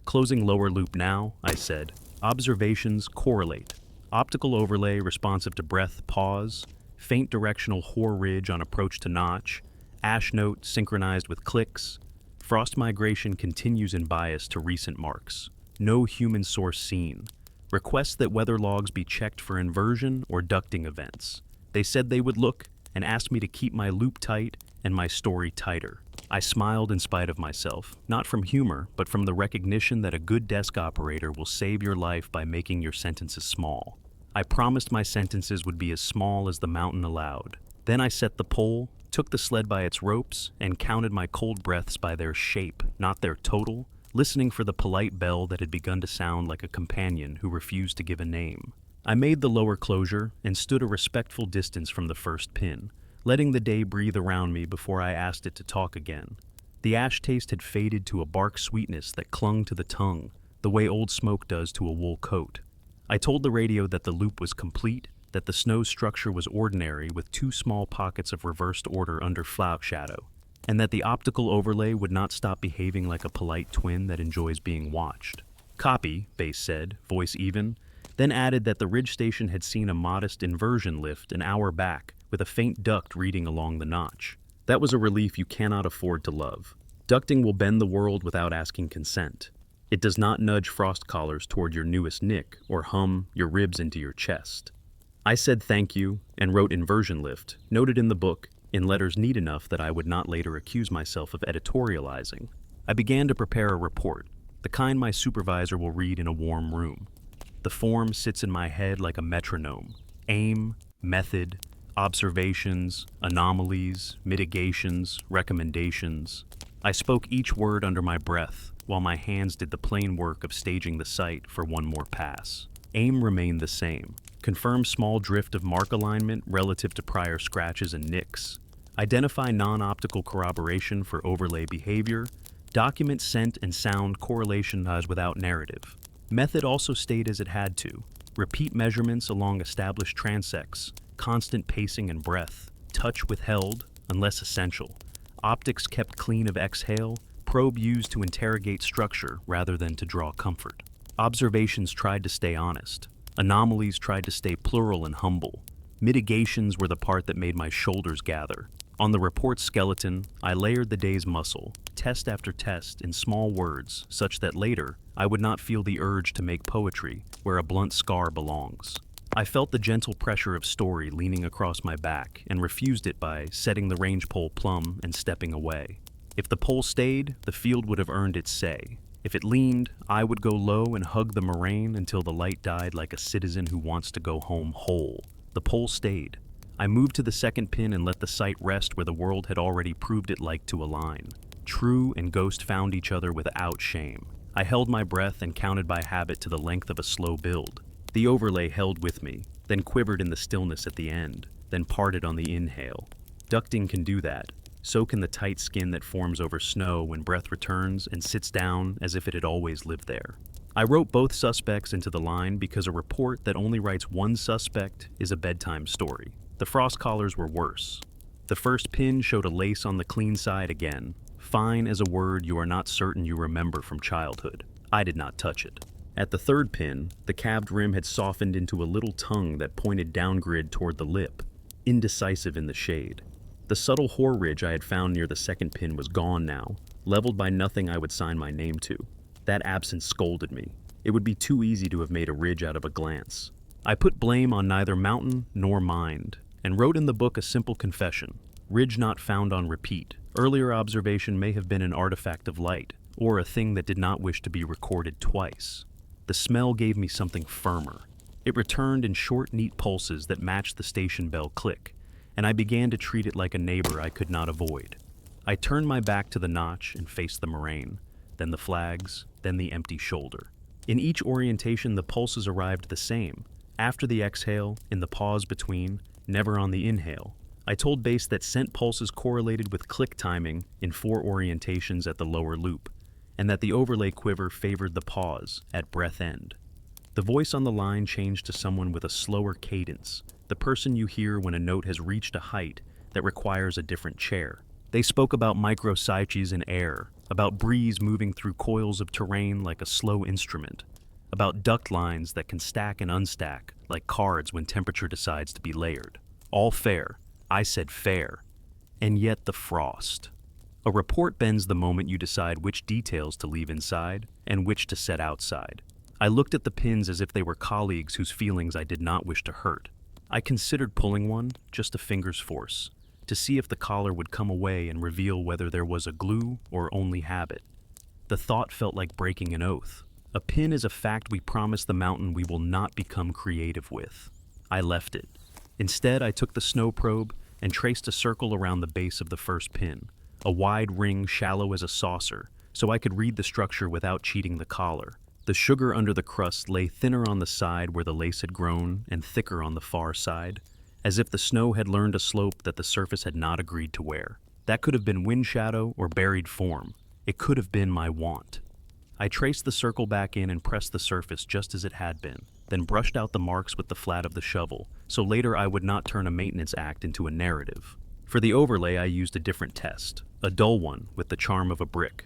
Closing lower loop now, I said. Observations correlate. Optical overlay responsive to breath pause. Faint directional hoar ridge on approach to notch. Ash note synchronized with clicks. Frost migration continues in bias to recent marks. No human source seen. Requests that weather logs be checked for inversion or ducting events. They said they would look and asked me to keep my loop tight and my story tighter. I smiled in spite of myself, not from humor, but from the recognition that a good desk operator will save your life by making your sentences small. I promised my sentences would be as small as the mountain allowed. Then I set the pole, took the sled by its ropes, and counted my cold breaths by their shape, not their total, listening for the polite bell that had begun to sound like a companion who refused to give a name. I made the lower closure and stood a respectful distance from the first pin, letting the day breathe around me before I asked it to talk again. The ash taste had faded to a bark sweetness that clung to the tongue, the way old smoke does to a wool coat. I told the radio that the loop was complete, that the snow structure was ordinary with 2 small pockets of reversed order under flout shadow, and that the optical overlay would not stop behaving like a polite twin that enjoys being watched. Copy, Base said, voice even, then added that the ridge station had seen a modest inversion lift an hour back, with a faint duct reading along the notch. That was a relief you cannot afford to love. Ducting will bend the world without asking consent. It does not nudge frost collars toward your newest nick or hum your ribs into your chest. I said thank you and wrote inversion lift, noted in the book, in letters neat enough that I would not later accuse myself of editorializing. I began to prepare a report, the kind my supervisor will read in a warm room. The form sits in my head like a metronome. Aim, method, observations, anomalies, mitigations, recommendations. I spoke each word under my breath, while my hands did the plain work of staging the site for one more pass. Aim remained the same. Confirm small drift of mark alignment relative to prior scratches and nicks. Identify non-optical corroboration for overlay behavior. Document scent and sound correlation as without narrative. Method also stayed as it had to. Repeat measurements along established transects. Constant pacing and breath. Touch withheld, unless essential. Optics kept clean of exhale. Probe used to interrogate structure rather than to draw comfort. Observations tried to stay honest. Anomalies tried to stay plural and humble. Mitigations were the part that made my shoulders gather. On the report skeleton, I layered the day's muscle, test after test in small words, such that later I would not feel the urge to make poetry where a blunt scar belongs. I felt the gentle pressure of story leaning across my back and refused it by setting the range pole plumb and stepping away. If the pole stayed, the field would have earned its say. If it leaned, I would go low and hug the moraine until the light died like a citizen who wants to go home whole. The pole stayed. I moved to the second pin and let the sight rest where the world had already proved it like to align. True and ghost found each other without shame. I held my breath and counted by habit to the length of a slow build. The overlay held with me, then quivered in the stillness at the end, then parted on the inhale. Ducting can do that. So can the tight skin that forms over snow when breath returns and sits down as if it had always lived there. I wrote both suspects into the line because a report that only writes one suspect is a bedtime story. The frost collars were worse. The first pin showed a lace on the clean side again, fine as a word you are not certain you remember from childhood. I did not touch it. At the third pin, the calved rim had softened into a little tongue that pointed downgrid toward the lip, indecisive in the shade. The subtle hoar ridge I had found near the second pin was gone now, leveled by nothing I would sign my name to. That absence scolded me. It would be too easy to have made a ridge out of a glance. I put blame on neither mountain nor mind, and wrote in the book a simple confession. Ridge not found on repeat. Earlier observation may have been an artifact of light, or a thing that did not wish to be recorded twice. The smell gave me something firmer. It returned in short, neat pulses that matched the station bell click, and I began to treat it like a neighbor I could not avoid. I turned my back to the notch and faced the moraine, then the flags, then the empty shoulder. In each orientation, the pulses arrived the same. After the exhale, in the pause between, never on the inhale. I told base that scent pulses correlated with click timing in 4 orientations at the lower loop, and that the overlay quiver favored the pause at breath end. The voice on the line changed to someone with a slower cadence, the person you hear when a note has reached a height that requires a different chair. They spoke about micropsyches in air, about breeze moving through coils of terrain like a slow instrument, about duct lines that can stack and unstack like cards when temperature decides to be layered. All fair. I said fair. And yet the frost. A report bends the moment you decide which details to leave inside and which to set outside. I looked at the pins as if they were colleagues whose feelings I did not wish to hurt. I considered pulling one, just a finger's force, to see if the collar would come away and reveal whether there was a glue or only habit. The thought felt like breaking an oath. A pin is a fact we promise the mountain we will not become creative with. I left it. Instead, I took the snow probe and traced a circle around the base of the first pin, a wide ring shallow as a saucer, so I could read the structure without cheating the collar. The sugar under the crust lay thinner on the side where the lace had grown and thicker on the far side, as if the snow had learned a slope that the surface had not agreed to wear. That could have been wind shadow or buried form. It could have been my want. I traced the circle back in and pressed the surface just as it had been, then brushed out the marks with the flat of the shovel, so later I would not turn a maintenance act into a narrative. For the overlay, I used a different test, a dull one with the charm of a brick.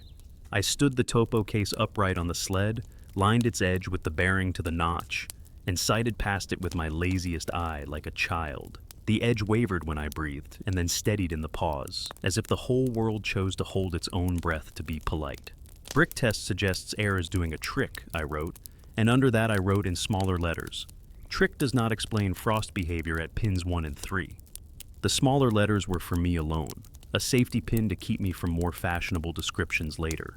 I stood the topo case upright on the sled, lined its edge with the bearing to the notch, and sighted past it with my laziest eye like a child. The edge wavered when I breathed, and then steadied in the pause, as if the whole world chose to hold its own breath to be polite. Brick test suggests air is doing a trick, I wrote, and under that I wrote in smaller letters. Trick does not explain frost behavior at pins 1 and 3. The smaller letters were for me alone, a safety pin to keep me from more fashionable descriptions later.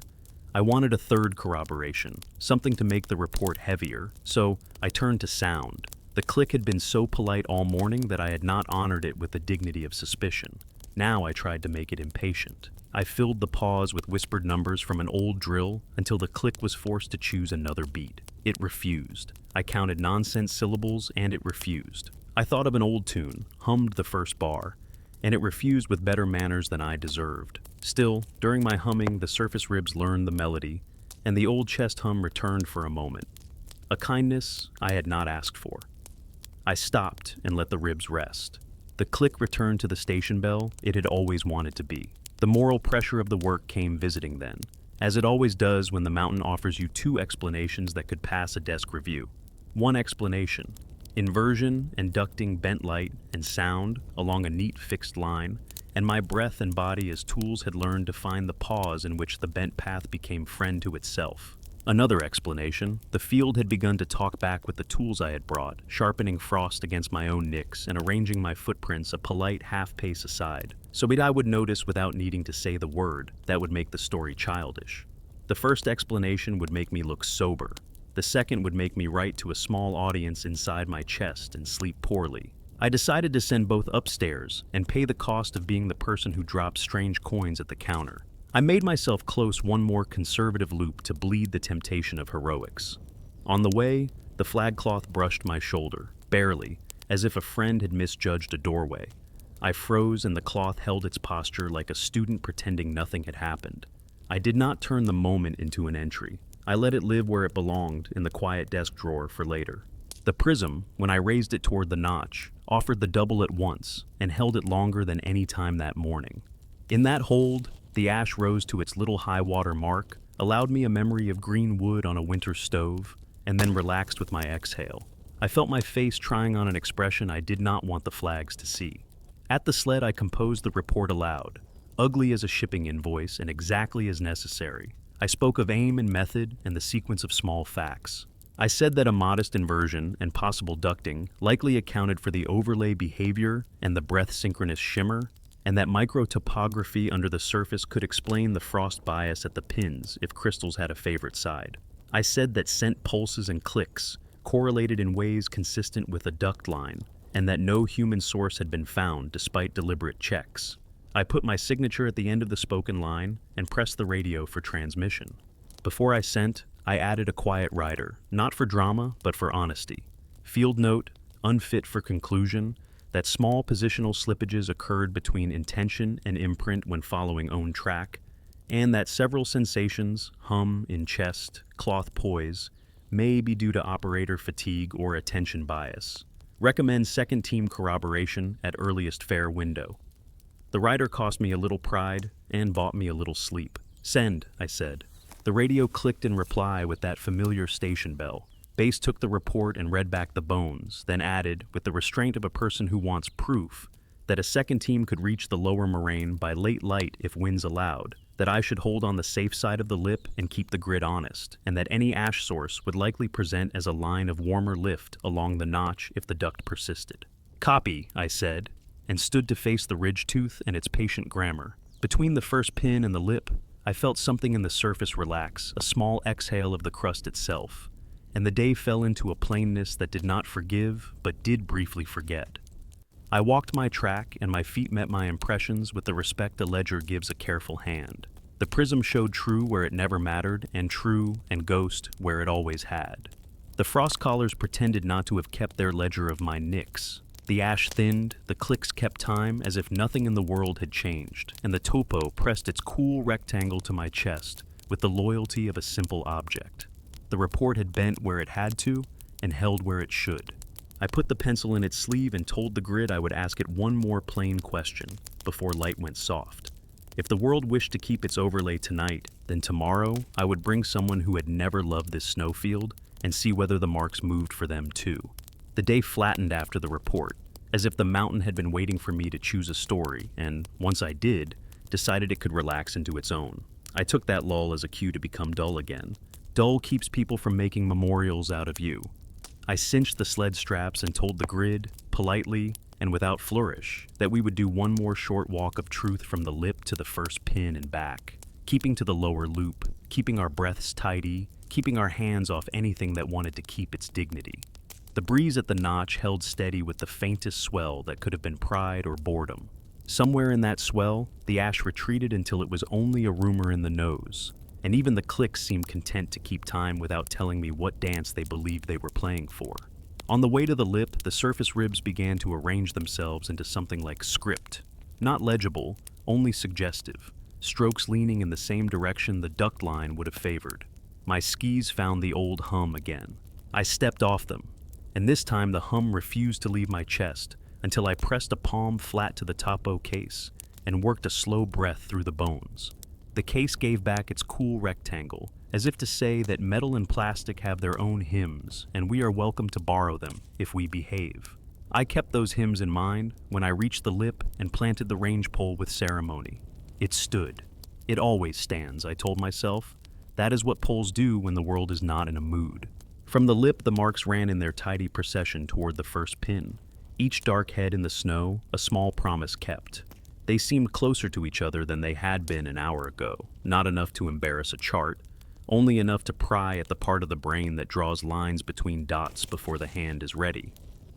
I wanted a third corroboration, something to make the report heavier, so I turned to sound. The click had been so polite all morning that I had not honored it with the dignity of suspicion. Now I tried to make it impatient. I filled the pause with whispered numbers from an old drill until the click was forced to choose another beat. It refused. I counted nonsense syllables and it refused. I thought of an old tune, hummed the first bar, and it refused with better manners than I deserved. Still, during my humming, the surface ribs learned the melody, and the old chest hum returned for a moment. A kindness I had not asked for. I stopped and let the ribs rest. The click returned to the station bell it had always wanted to be. The moral pressure of the work came visiting then, as it always does when the mountain offers you 2 explanations that could pass a desk review. One explanation: inversion and ducting bent light and sound along a neat fixed line, and my breath and body as tools had learned to find the pause in which the bent path became friend to itself. Another explanation, the field had begun to talk back with the tools I had brought, sharpening frost against my own nicks and arranging my footprints a polite half-pace aside, so that I would notice without needing to say the word. That would make the story childish. The first explanation would make me look sober. The second would make me write to a small audience inside my chest and sleep poorly. I decided to send both upstairs and pay the cost of being the person who dropped strange coins at the counter. I made myself close one more conservative loop to bleed the temptation of heroics. On the way, the flag cloth brushed my shoulder, barely, as if a friend had misjudged a doorway. I froze and the cloth held its posture like a student pretending nothing had happened. I did not turn the moment into an entry. I let it live where it belonged, in the quiet desk drawer for later. The prism, when I raised it toward the notch, offered the double at once and held it longer than any time that morning. In that hold, the ash rose to its little high-water mark, allowed me a memory of green wood on a winter stove, and then relaxed with my exhale. I felt my face trying on an expression I did not want the flags to see. At the sled, I composed the report aloud, ugly as a shipping invoice and exactly as necessary. I spoke of aim and method and the sequence of small facts. I said that a modest inversion and possible ducting likely accounted for the overlay behavior and the breath-synchronous shimmer, and that microtopography under the surface could explain the frost bias at the pins if crystals had a favorite side. I said that scent pulses and clicks correlated in ways consistent with a duct line, and that no human source had been found despite deliberate checks. I put my signature at the end of the spoken line and pressed the radio for transmission. Before I sent, I added a quiet rider, not for drama, but for honesty. Field note, unfit for conclusion, that small positional slippages occurred between intention and imprint when following own track, and that several sensations, hum in chest, cloth poise, may be due to operator fatigue or attention bias. Recommend second team corroboration at earliest fair window. The rider cost me a little pride and bought me a little sleep. Send, I said. The radio clicked in reply with that familiar station bell. Bass took the report and read back the bones, then added, with the restraint of a person who wants proof, that a second team could reach the lower moraine by late light if winds allowed, that I should hold on the safe side of the lip and keep the grid honest, and that any ash source would likely present as a line of warmer lift along the notch if the duct persisted. Copy, I said, and stood to face the ridge tooth and its patient grammar. Between the first pin and the lip, I felt something in the surface relax, a small exhale of the crust itself, and the day fell into a plainness that did not forgive, but did briefly forget. I walked my track, and my feet met my impressions with the respect a ledger gives a careful hand. The prism showed true where it never mattered, and true and ghost where it always had. The frost collars pretended not to have kept their ledger of my nicks. The ash thinned, the clicks kept time as if nothing in the world had changed, and the topo pressed its cool rectangle to my chest with the loyalty of a simple object. The report had bent where it had to and held where it should. I put the pencil in its sleeve and told the grid I would ask it one more plain question before light went soft. If the world wished to keep its overlay tonight, then tomorrow I would bring someone who had never loved this snowfield and see whether the marks moved for them too. The day flattened after the report, as if the mountain had been waiting for me to choose a story, and once I did, decided it could relax into its own. I took that lull as a cue to become dull again. Dull keeps people from making memorials out of you. I cinched the sled straps and told the grid, politely and without flourish, that we would do one more short walk of truth from the lip to the first pin and back, keeping to the lower loop, keeping our breaths tidy, keeping our hands off anything that wanted to keep its dignity. The breeze at the notch held steady with the faintest swell that could have been pride or boredom. Somewhere in that swell, the ash retreated until it was only a rumor in the nose, and even the clicks seemed content to keep time without telling me what dance they believed they were playing for. On the way to the lip, the surface ribs began to arrange themselves into something like script. Not legible, only suggestive, strokes leaning in the same direction the duct line would have favored. My skis found the old hum again. I stepped off them, and this time the hum refused to leave my chest until I pressed a palm flat to the topo case and worked a slow breath through the bones. The case gave back its cool rectangle, as if to say that metal and plastic have their own hymns, and we are welcome to borrow them if we behave. I kept those hymns in mind when I reached the lip and planted the range pole with ceremony. It stood. It always stands, I told myself. That is what poles do when the world is not in a mood. From the lip, the marks ran in their tidy procession toward the first pin, each dark head in the snow, a small promise kept. They seemed closer to each other than they had been an hour ago, not enough to embarrass a chart, only enough to pry at the part of the brain that draws lines between dots before the hand is ready.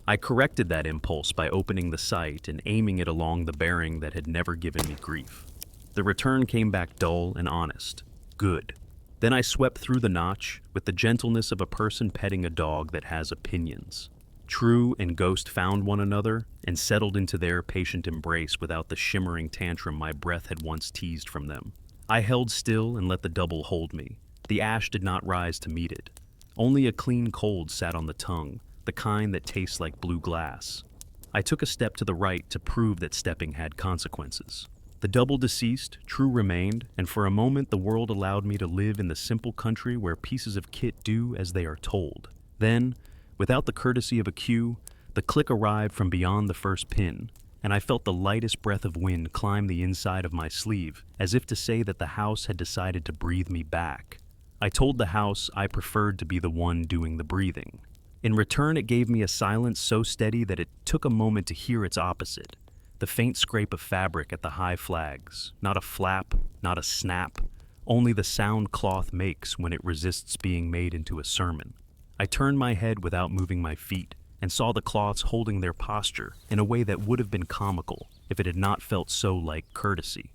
I corrected that impulse by opening the sight and aiming it along the bearing that had never given me grief. The return came back dull and honest. Good. Then I swept through the notch with the gentleness of a person petting a dog that has opinions. True and ghost found one another and settled into their patient embrace without the shimmering tantrum my breath had once teased from them. I held still and let the double hold me. The ash did not rise to meet it. Only a clean cold sat on the tongue, the kind that tastes like blue glass. I took a step to the right to prove that stepping had consequences. The double deceased, True remained, and for a moment the world allowed me to live in the simple country where pieces of kit do as they are told. Then, without the courtesy of a cue, the click arrived from beyond the first pin, and I felt the lightest breath of wind climb the inside of my sleeve, as if to say that the house had decided to breathe me back. I told the house I preferred to be the one doing the breathing. In return, it gave me a silence so steady that it took a moment to hear its opposite, the faint scrape of fabric at the high flags, not a flap, not a snap, only the sound cloth makes when it resists being made into a sermon. I turned my head without moving my feet and saw the cloths holding their posture in a way that would have been comical if it had not felt so like courtesy.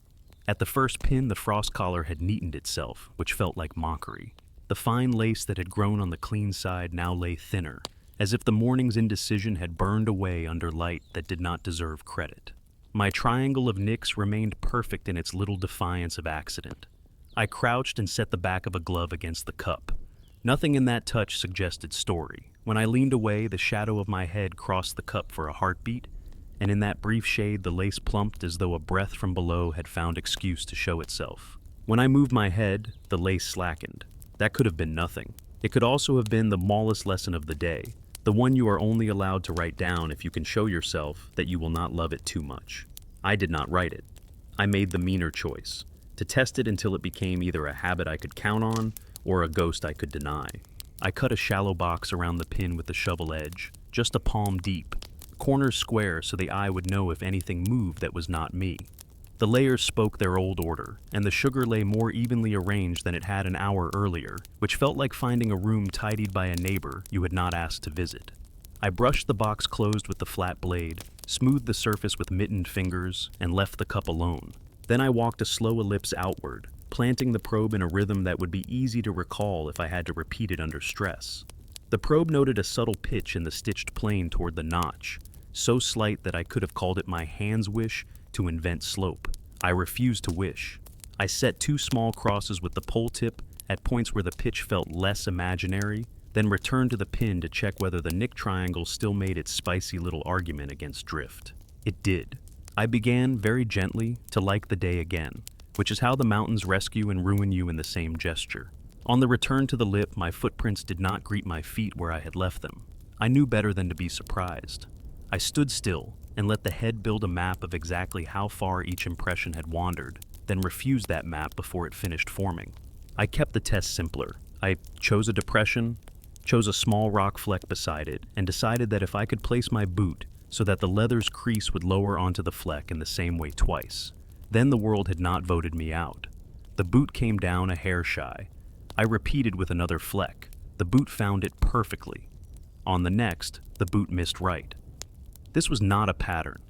At the first pin, the frost collar had neatened itself, which felt like mockery. The fine lace that had grown on the clean side now lay thinner, as if the morning's indecision had burned away under light that did not deserve credit. My triangle of nicks remained perfect in its little defiance of accident. I crouched and set the back of a glove against the cup. Nothing in that touch suggested story. When I leaned away, the shadow of my head crossed the cup for a heartbeat, and in that brief shade the lace plumped as though a breath from below had found excuse to show itself. When I moved my head, the lace slackened. That could have been nothing. It could also have been the smallest lesson of the day, the one you are only allowed to write down if you can show yourself that you will not love it too much. I did not write it. I made the meaner choice, to test it until it became either a habit I could count on or a ghost I could deny. I cut a shallow box around the pin with the shovel edge, just a palm deep, corners square so the eye would know if anything moved that was not me. The layers spoke their old order, and the sugar lay more evenly arranged than it had an hour earlier, which felt like finding a room tidied by a neighbor you had not asked to visit. I brushed the box closed with the flat blade, smoothed the surface with mittened fingers, and left the cup alone. Then I walked a slow ellipse outward, planting the probe in a rhythm that would be easy to recall if I had to repeat it under stress. The probe noted a subtle pitch in the stitched plane toward the notch, so slight that I could have called it my hand's wish to invent slope. I refused to wish. I set 2 small crosses with the pole tip at points where the pitch felt less imaginary, then returned to the pin to check whether the nick triangle still made its spicy little argument against drift. It did. I began, very gently, to like the day again, which is how the mountains rescue and ruin you in the same gesture. On the return to the lip, my footprints did not greet my feet where I had left them. I knew better than to be surprised. I stood still and let the head build a map of exactly how far each impression had wandered, then refused that map before it finished forming. I kept the test simpler. I chose a depression, chose a small rock fleck beside it, and decided that if I could place my boot so that the leather's crease would lower onto the fleck in the same way twice, then the world had not voted me out. The boot came down a hair shy. I repeated with another fleck. The boot found it perfectly. On the next, the boot missed right. This was not a pattern.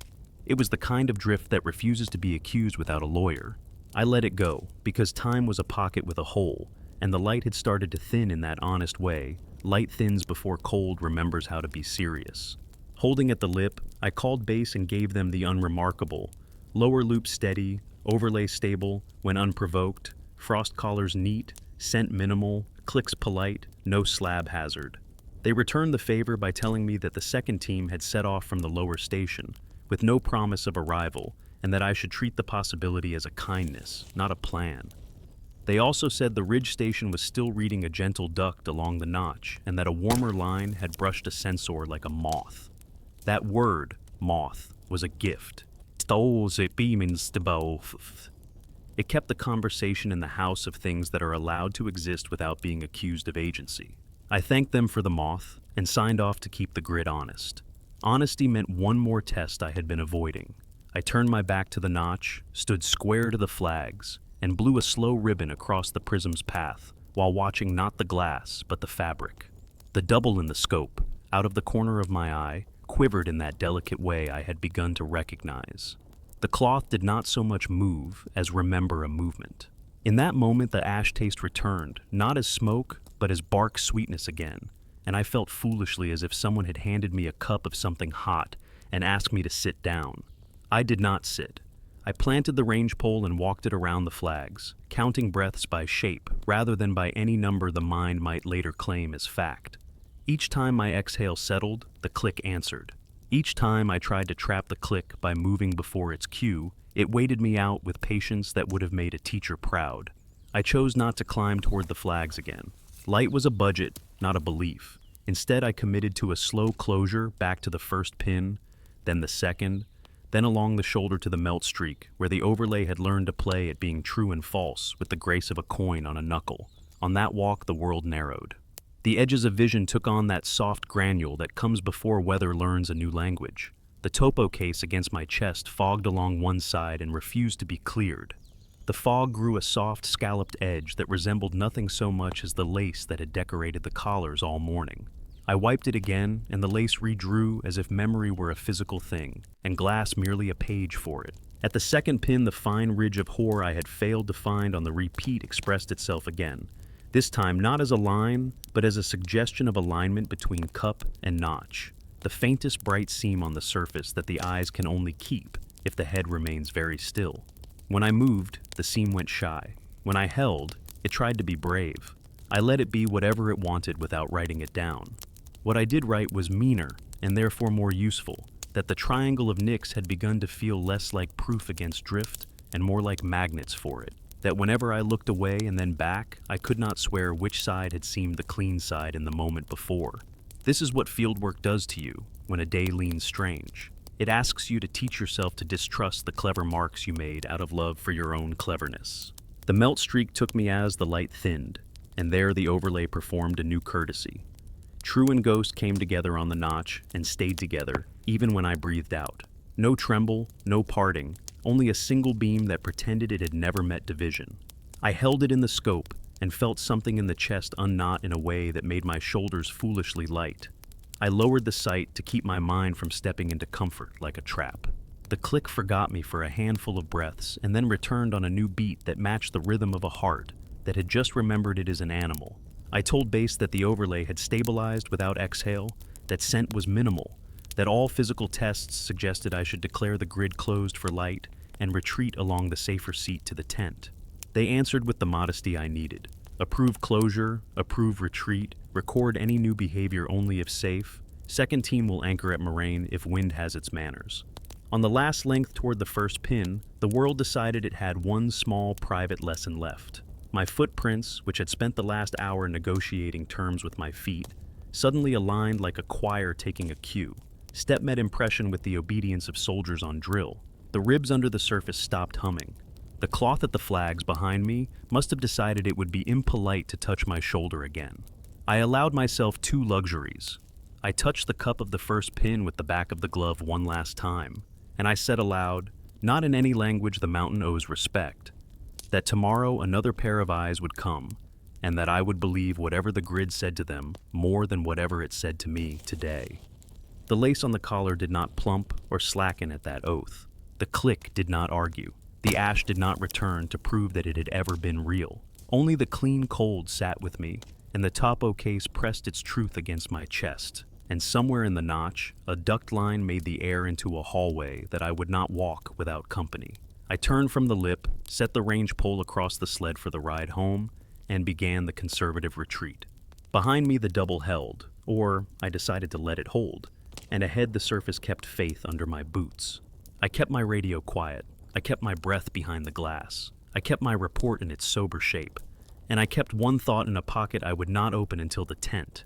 It was the kind of drift that refuses to be accused without a lawyer. I let it go, because time was a pocket with a hole, and the light had started to thin in that honest way. Light thins before cold remembers how to be serious. Holding at the lip, I called base and gave them the unremarkable. Lower loop steady, overlay stable, when unprovoked, frost collars neat, scent minimal, clicks polite, no slab hazard. They returned the favor by telling me that the second team had set off from the lower station, with no promise of arrival, and that I should treat the possibility as a kindness, not a plan. They also said the ridge station was still reading a gentle duct along the notch, and that a warmer line had brushed a sensor like a moth. That word, moth, was a gift. It kept the conversation in the house of things that are allowed to exist without being accused of agency. I thanked them for the moth and signed off to keep the grid honest. Honesty meant one more test I had been avoiding. I turned my back to the notch, stood square to the flags, and blew a slow ribbon across the prism's path while watching not the glass but the fabric. The double in the scope, out of the corner of my eye, quivered in that delicate way I had begun to recognize. The cloth did not so much move as remember a movement. In that moment the ash taste returned, not as smoke, but as bark sweetness again, and I felt foolishly as if someone had handed me a cup of something hot and asked me to sit down. I did not sit. I planted the range pole and walked it around the flags, counting breaths by shape rather than by any number the mind might later claim as fact. Each time my exhale settled, the click answered. Each time I tried to trap the click by moving before its cue, it waited me out with patience that would have made a teacher proud. I chose not to climb toward the flags again. Light was a budget, not a belief. Instead, I committed to a slow closure back to the first pin, then the second, then along the shoulder to the melt streak, where the overlay had learned to play at being true and false with the grace of a coin on a knuckle. On that walk, the world narrowed. The edges of vision took on that soft granule that comes before weather learns a new language. The topo case against my chest fogged along one side and refused to be cleared. The fog grew a soft, scalloped edge that resembled nothing so much as the lace that had decorated the collars all morning. I wiped it again, and the lace redrew as if memory were a physical thing, and glass merely a page for it. At the second pin, the fine ridge of hoar I had failed to find on the repeat expressed itself again. This time not as a line, but as a suggestion of alignment between cup and notch. The faintest bright seam on the surface that the eyes can only keep if the head remains very still. When I moved, the seam went shy. When I held, it tried to be brave. I let it be whatever it wanted without writing it down. What I did write was meaner, and therefore more useful, that the triangle of nicks had begun to feel less like proof against drift and more like magnets for it. That whenever I looked away and then back, I could not swear which side had seemed the clean side in the moment before. This is what fieldwork does to you when a day leans strange. It asks you to teach yourself to distrust the clever marks you made out of love for your own cleverness. The melt streak took me as the light thinned, and there the overlay performed a new courtesy. True and ghost came together on the notch and stayed together, even when I breathed out. No tremble, no parting, only a single beam that pretended it had never met division. I held it in the scope and felt something in the chest unknot in a way that made my shoulders foolishly light. I lowered the sight to keep my mind from stepping into comfort like a trap. The click forgot me for a handful of breaths and then returned on a new beat that matched the rhythm of a heart that had just remembered it as an animal. I told base that the overlay had stabilized without exhale, that scent was minimal, that all physical tests suggested I should declare the grid closed for light and retreat along the safer seat to the tent. They answered with the modesty I needed. Approve closure, approve retreat, record any new behavior only if safe. Second team will anchor at moraine if wind has its manners. On the last length toward the first pin, the world decided it had one small private lesson left. My footprints, which had spent the last hour negotiating terms with my feet, suddenly aligned like a choir taking a cue. Step met impression with the obedience of soldiers on drill. The ribs under the surface stopped humming. The cloth at the flags behind me must have decided it would be impolite to touch my shoulder again. I allowed myself two luxuries. I touched the cup of the first pin with the back of the glove one last time, and I said aloud, not in any language the mountain owes respect, that tomorrow another pair of eyes would come, and that I would believe whatever the grid said to them more than whatever it said to me today. The lace on the collar did not plump or slacken at that oath. The click did not argue. The ash did not return to prove that it had ever been real. Only the clean cold sat with me, and the topo case pressed its truth against my chest. And somewhere in the notch, a duct line made the air into a hallway that I would not walk without company. I turned from the lip, set the range pole across the sled for the ride home, and began the conservative retreat. Behind me the double held, or I decided to let it hold, and ahead the surface kept faith under my boots. I kept my radio quiet. I kept my breath behind the glass. I kept my report in its sober shape. And I kept one thought in a pocket I would not open until the tent.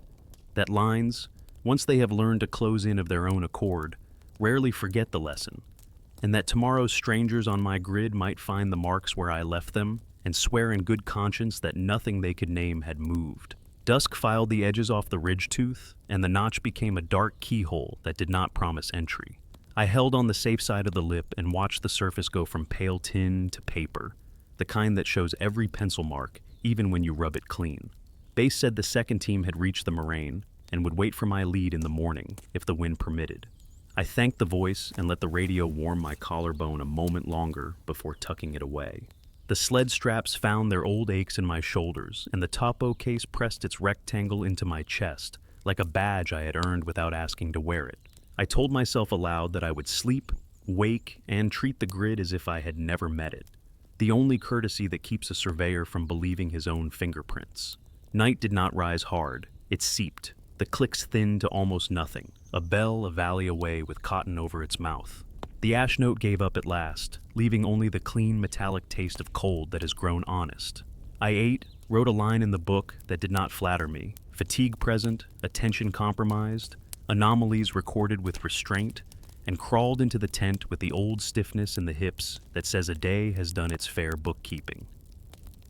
That lines, once they have learned to close in of their own accord, rarely forget the lesson. and that tomorrow's strangers on my grid might find the marks where I left them and swear in good conscience that nothing they could name had moved. Dusk filed the edges off the ridge tooth, and the notch became a dark keyhole that did not promise entry. I held on the safe side of the lip and watched the surface go from pale tin to paper, the kind that shows every pencil mark, even when you rub it clean. Base said the second team had reached the moraine and would wait for my lead in the morning, if the wind permitted. I thanked the voice and let the radio warm my collarbone a moment longer before tucking it away. The sled straps found their old aches in my shoulders, and the topo case pressed its rectangle into my chest, like a badge I had earned without asking to wear it. I told myself aloud that I would sleep, wake, and treat the grid as if I had never met it. The only courtesy that keeps a surveyor from believing his own fingerprints. Night did not rise hard. It seeped. The clicks thinned to almost nothing, a bell a valley away with cotton over its mouth. The ash note gave up at last, leaving only the clean metallic taste of cold that has grown honest. I ate, wrote a line in the book that did not flatter me, fatigue present, attention compromised, anomalies recorded with restraint, and crawled into the tent with the old stiffness in the hips that says a day has done its fair bookkeeping.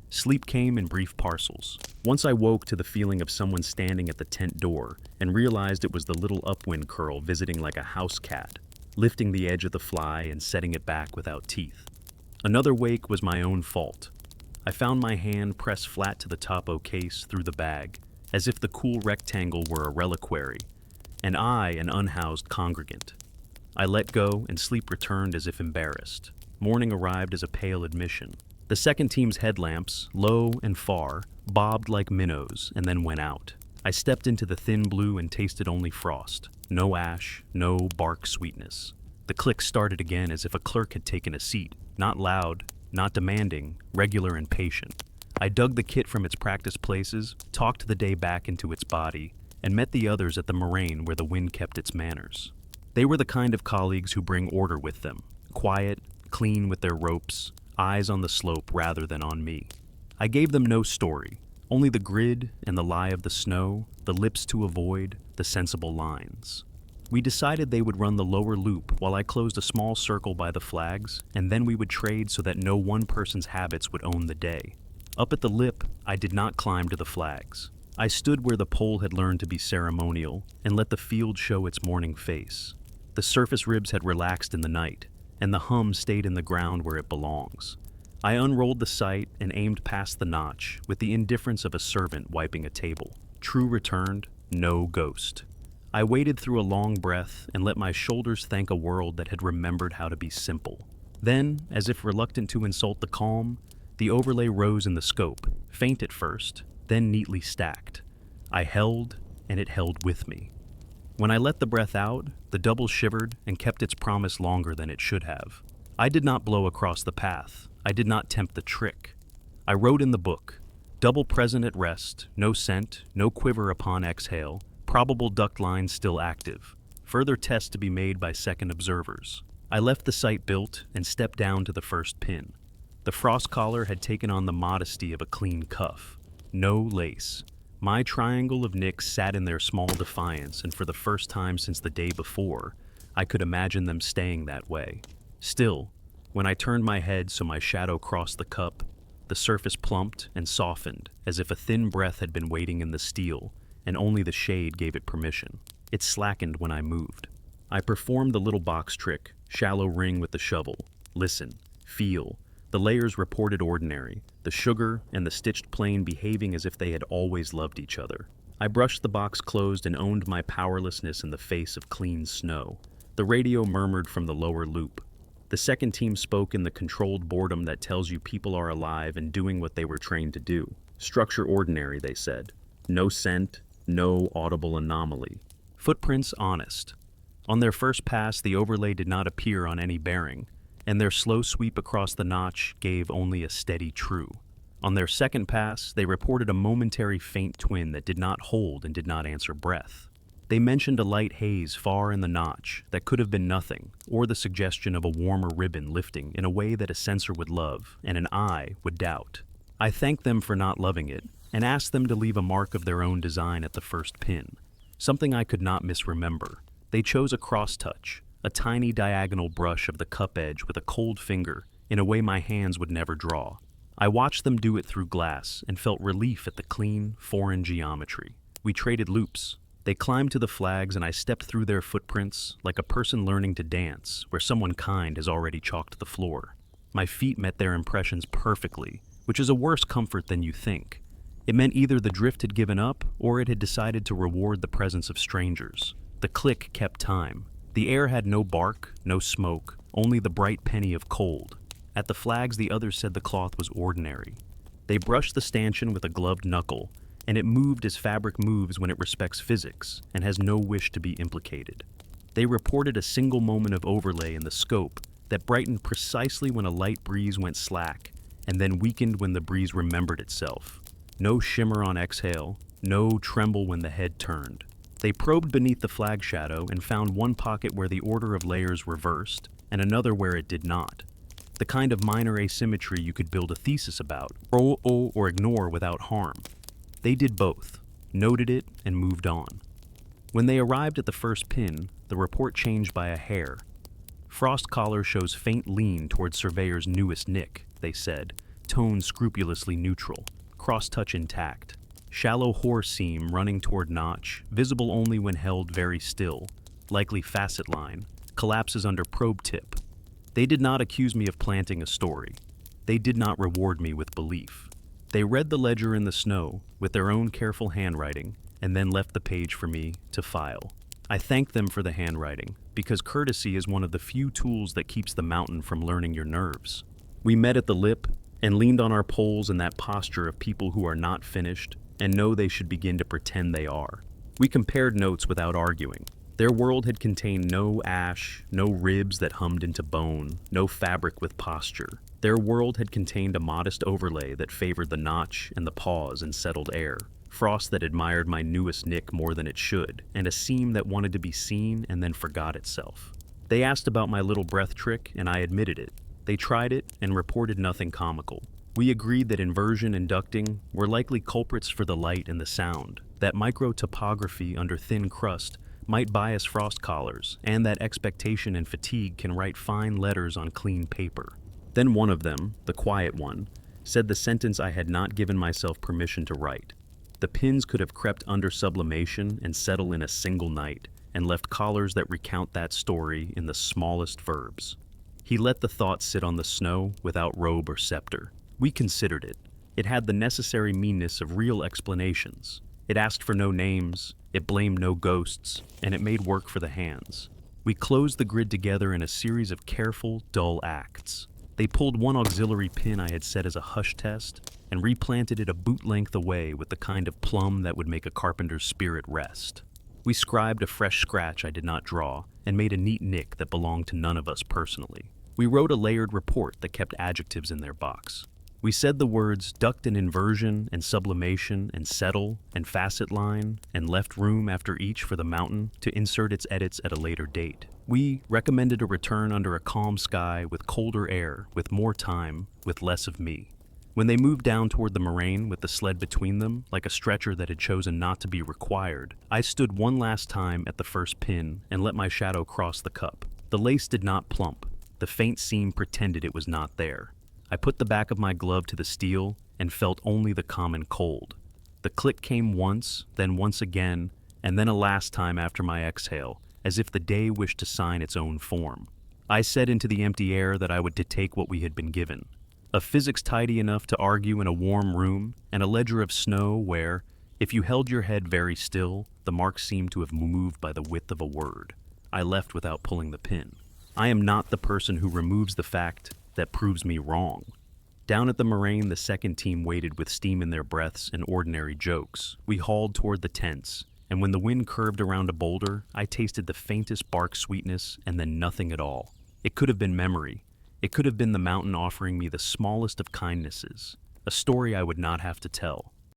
Sleep came in brief parcels. Once I woke to the feeling of someone standing at the tent door and realized it was the little upwind curl visiting like a house cat, lifting the edge of the fly and setting it back without teeth. Another wake was my own fault. I found my hand pressed flat to the topo case through the bag, as if the cool rectangle were a reliquary, and I an unhoused congregant. I let go, and sleep returned as if embarrassed. Morning arrived as a pale admission. The second team's headlamps, low and far, bobbed like minnows and then went out. I stepped into the thin blue and tasted only frost. No ash, no bark sweetness. The click started again as if a clerk had taken a seat, not loud, not demanding, regular and patient. I dug the kit from its practice places, talked the day back into its body, and met the others at the moraine where the wind kept its manners. They were the kind of colleagues who bring order with them, quiet, clean with their ropes, eyes on the slope rather than on me. I gave them no story, only the grid and the lie of the snow, the lips to avoid, the sensible lines. We decided they would run the lower loop while I closed a small circle by the flags, and then we would trade so that no one person's habits would own the day. Up at the lip, I did not climb to the flags. I stood where the pole had learned to be ceremonial and let the field show its morning face. The surface ribs had relaxed in the night, and the hum stayed in the ground where it belongs. I unrolled the sight and aimed past the notch with the indifference of a servant wiping a table. True returned, no ghost. I waded through a long breath and let my shoulders thank a world that had remembered how to be simple. Then, as if reluctant to insult the calm, the overlay rose in the scope, faint at first, then neatly stacked. I held, and it held with me. When I let the breath out, the double shivered and kept its promise longer than it should have. I did not blow across the path. I did not tempt the trick. I wrote in the book, double present at rest, no scent, no quiver upon exhale, probable duct lines still active, further tests to be made by second observers. I left the site built and stepped down to the first pin. The frost collar had taken on the modesty of a clean cuff. No lace. My triangle of nicks sat in their small defiance, and for the first time since the day before, I could imagine them staying that way. Still, when I turned my head so my shadow crossed the cup, the surface plumped and softened as if a thin breath had been waiting in the steel, and only the shade gave it permission. It slackened when I moved. I performed the little box trick, shallow ring with the shovel. Listen, feel. The layers reported ordinary, the sugar and the stitched plane behaving as if they had always loved each other. I brushed the box closed and owned my powerlessness in the face of clean snow. The radio murmured from the lower loop. The second team spoke in the controlled boredom that tells you people are alive and doing what they were trained to do. Structure ordinary, they said. No scent, no audible anomaly. Footprints honest. On their first pass, the overlay did not appear on any bearing, and their slow sweep across the notch gave only a steady true. On their second pass, they reported a momentary faint twin that did not hold and did not answer breath. They mentioned a light haze far in the notch that could have been nothing, or the suggestion of a warmer ribbon lifting in a way that a sensor would love and an eye would doubt. I thanked them for not loving it, and asked them to leave a mark of their own design at the first pin, something I could not misremember. They chose a cross-touch, a tiny diagonal brush of the cup edge with a cold finger in a way my hands would never draw. I watched them do it through glass and felt relief at the clean, foreign geometry. We traded loops. They climbed to the flags and I stepped through their footprints like a person learning to dance where someone kind has already chalked the floor. My feet met their impressions perfectly, which is a worse comfort than you think. It meant either the drift had given up or it had decided to reward the presence of strangers. The click kept time. The air had no bark, no smoke, only the bright penny of cold. At the flags, the others said the cloth was ordinary. They brushed the stanchion with a gloved knuckle, and it moved as fabric moves when it respects physics and has no wish to be implicated. They reported a single moment of overlay in the scope that brightened precisely when a light breeze went slack, and then weakened when the breeze remembered itself. No shimmer on exhale, no tremble when the head turned. They probed beneath the flag shadow and found one pocket where the order of layers reversed, and another where it did not. The kind of minor asymmetry you could build a thesis about, or ignore without harm. They did both, noted it, and moved on. When they arrived at the first pin, the report changed by a hair. Frost collar shows faint lean toward Surveyor's newest nick, they said, tone scrupulously neutral, cross-touch intact. Shallow hoar seam running toward notch, visible only when held very still, likely facet line, collapses under probe tip. They did not accuse me of planting a story. They did not reward me with belief. They read the ledger in the snow with their own careful handwriting and then left the page for me to file. I thanked them for the handwriting because courtesy is one of the few tools that keeps the mountain from learning your nerves. We met at the lip and leaned on our poles in that posture of people who are not finished and know they should begin to pretend they are. We compared notes without arguing. Their world had contained no ash, no ribs that hummed into bone, no fabric with posture. Their world had contained a modest overlay that favored the notch and the pause in settled air, frost that admired my newest nick more than it should, and a seam that wanted to be seen and then forgot itself. They asked about my little breath trick, and I admitted it. They tried it and reported nothing comical. We agreed that inversion and ducting were likely culprits for the light and the sound, that micro-topography under thin crust might bias frost collars, and that expectation and fatigue can write fine letters on clean paper. Then one of them, the quiet one, said the sentence I had not given myself permission to write. The pins could have crept under sublimation and settle in a single night, and left collars that recount that story in the smallest verbs. He let the thought sit on the snow without robe or scepter. We considered it. It had the necessary meanness of real explanations. It asked for no names, it blamed no ghosts, and it made work for the hands. We closed the grid together in a series of careful, dull acts. They pulled one auxiliary pin I had set as a hush test and replanted it a boot length away with the kind of plumb that would make a carpenter's spirit rest. We scribed a fresh scratch I did not draw and made a neat nick that belonged to none of us personally. We wrote a layered report that kept adjectives in their box. We said the words duct and inversion and sublimation and settle and facet line and left room after each for the mountain to insert its edits at a later date. We recommended a return under a calm sky with colder air, with more time, with less of me. When they moved down toward the moraine with the sled between them, like a stretcher that had chosen not to be required, I stood one last time at the first pin and let my shadow cross the cup. The lace did not plump. The faint seam pretended it was not there. I put the back of my glove to the steel and felt only the common cold. The click came once, then once again, and then a last time after my exhale, as if the day wished to sign its own form. I said into the empty air that I would take what we had been given. A physics tidy enough to argue in a warm room, and a ledger of snow where, if you held your head very still, the marks seemed to have moved by the width of a word. I left without pulling the pin. I am not the person who removes the fact that proves me wrong. Down at the moraine, the second team waited with steam in their breaths and ordinary jokes. We hauled toward the tents, and when the wind curved around a boulder, I tasted the faintest bark sweetness and then nothing at all. It could have been memory. It could have been the mountain offering me the smallest of kindnesses, a story I would not have to tell.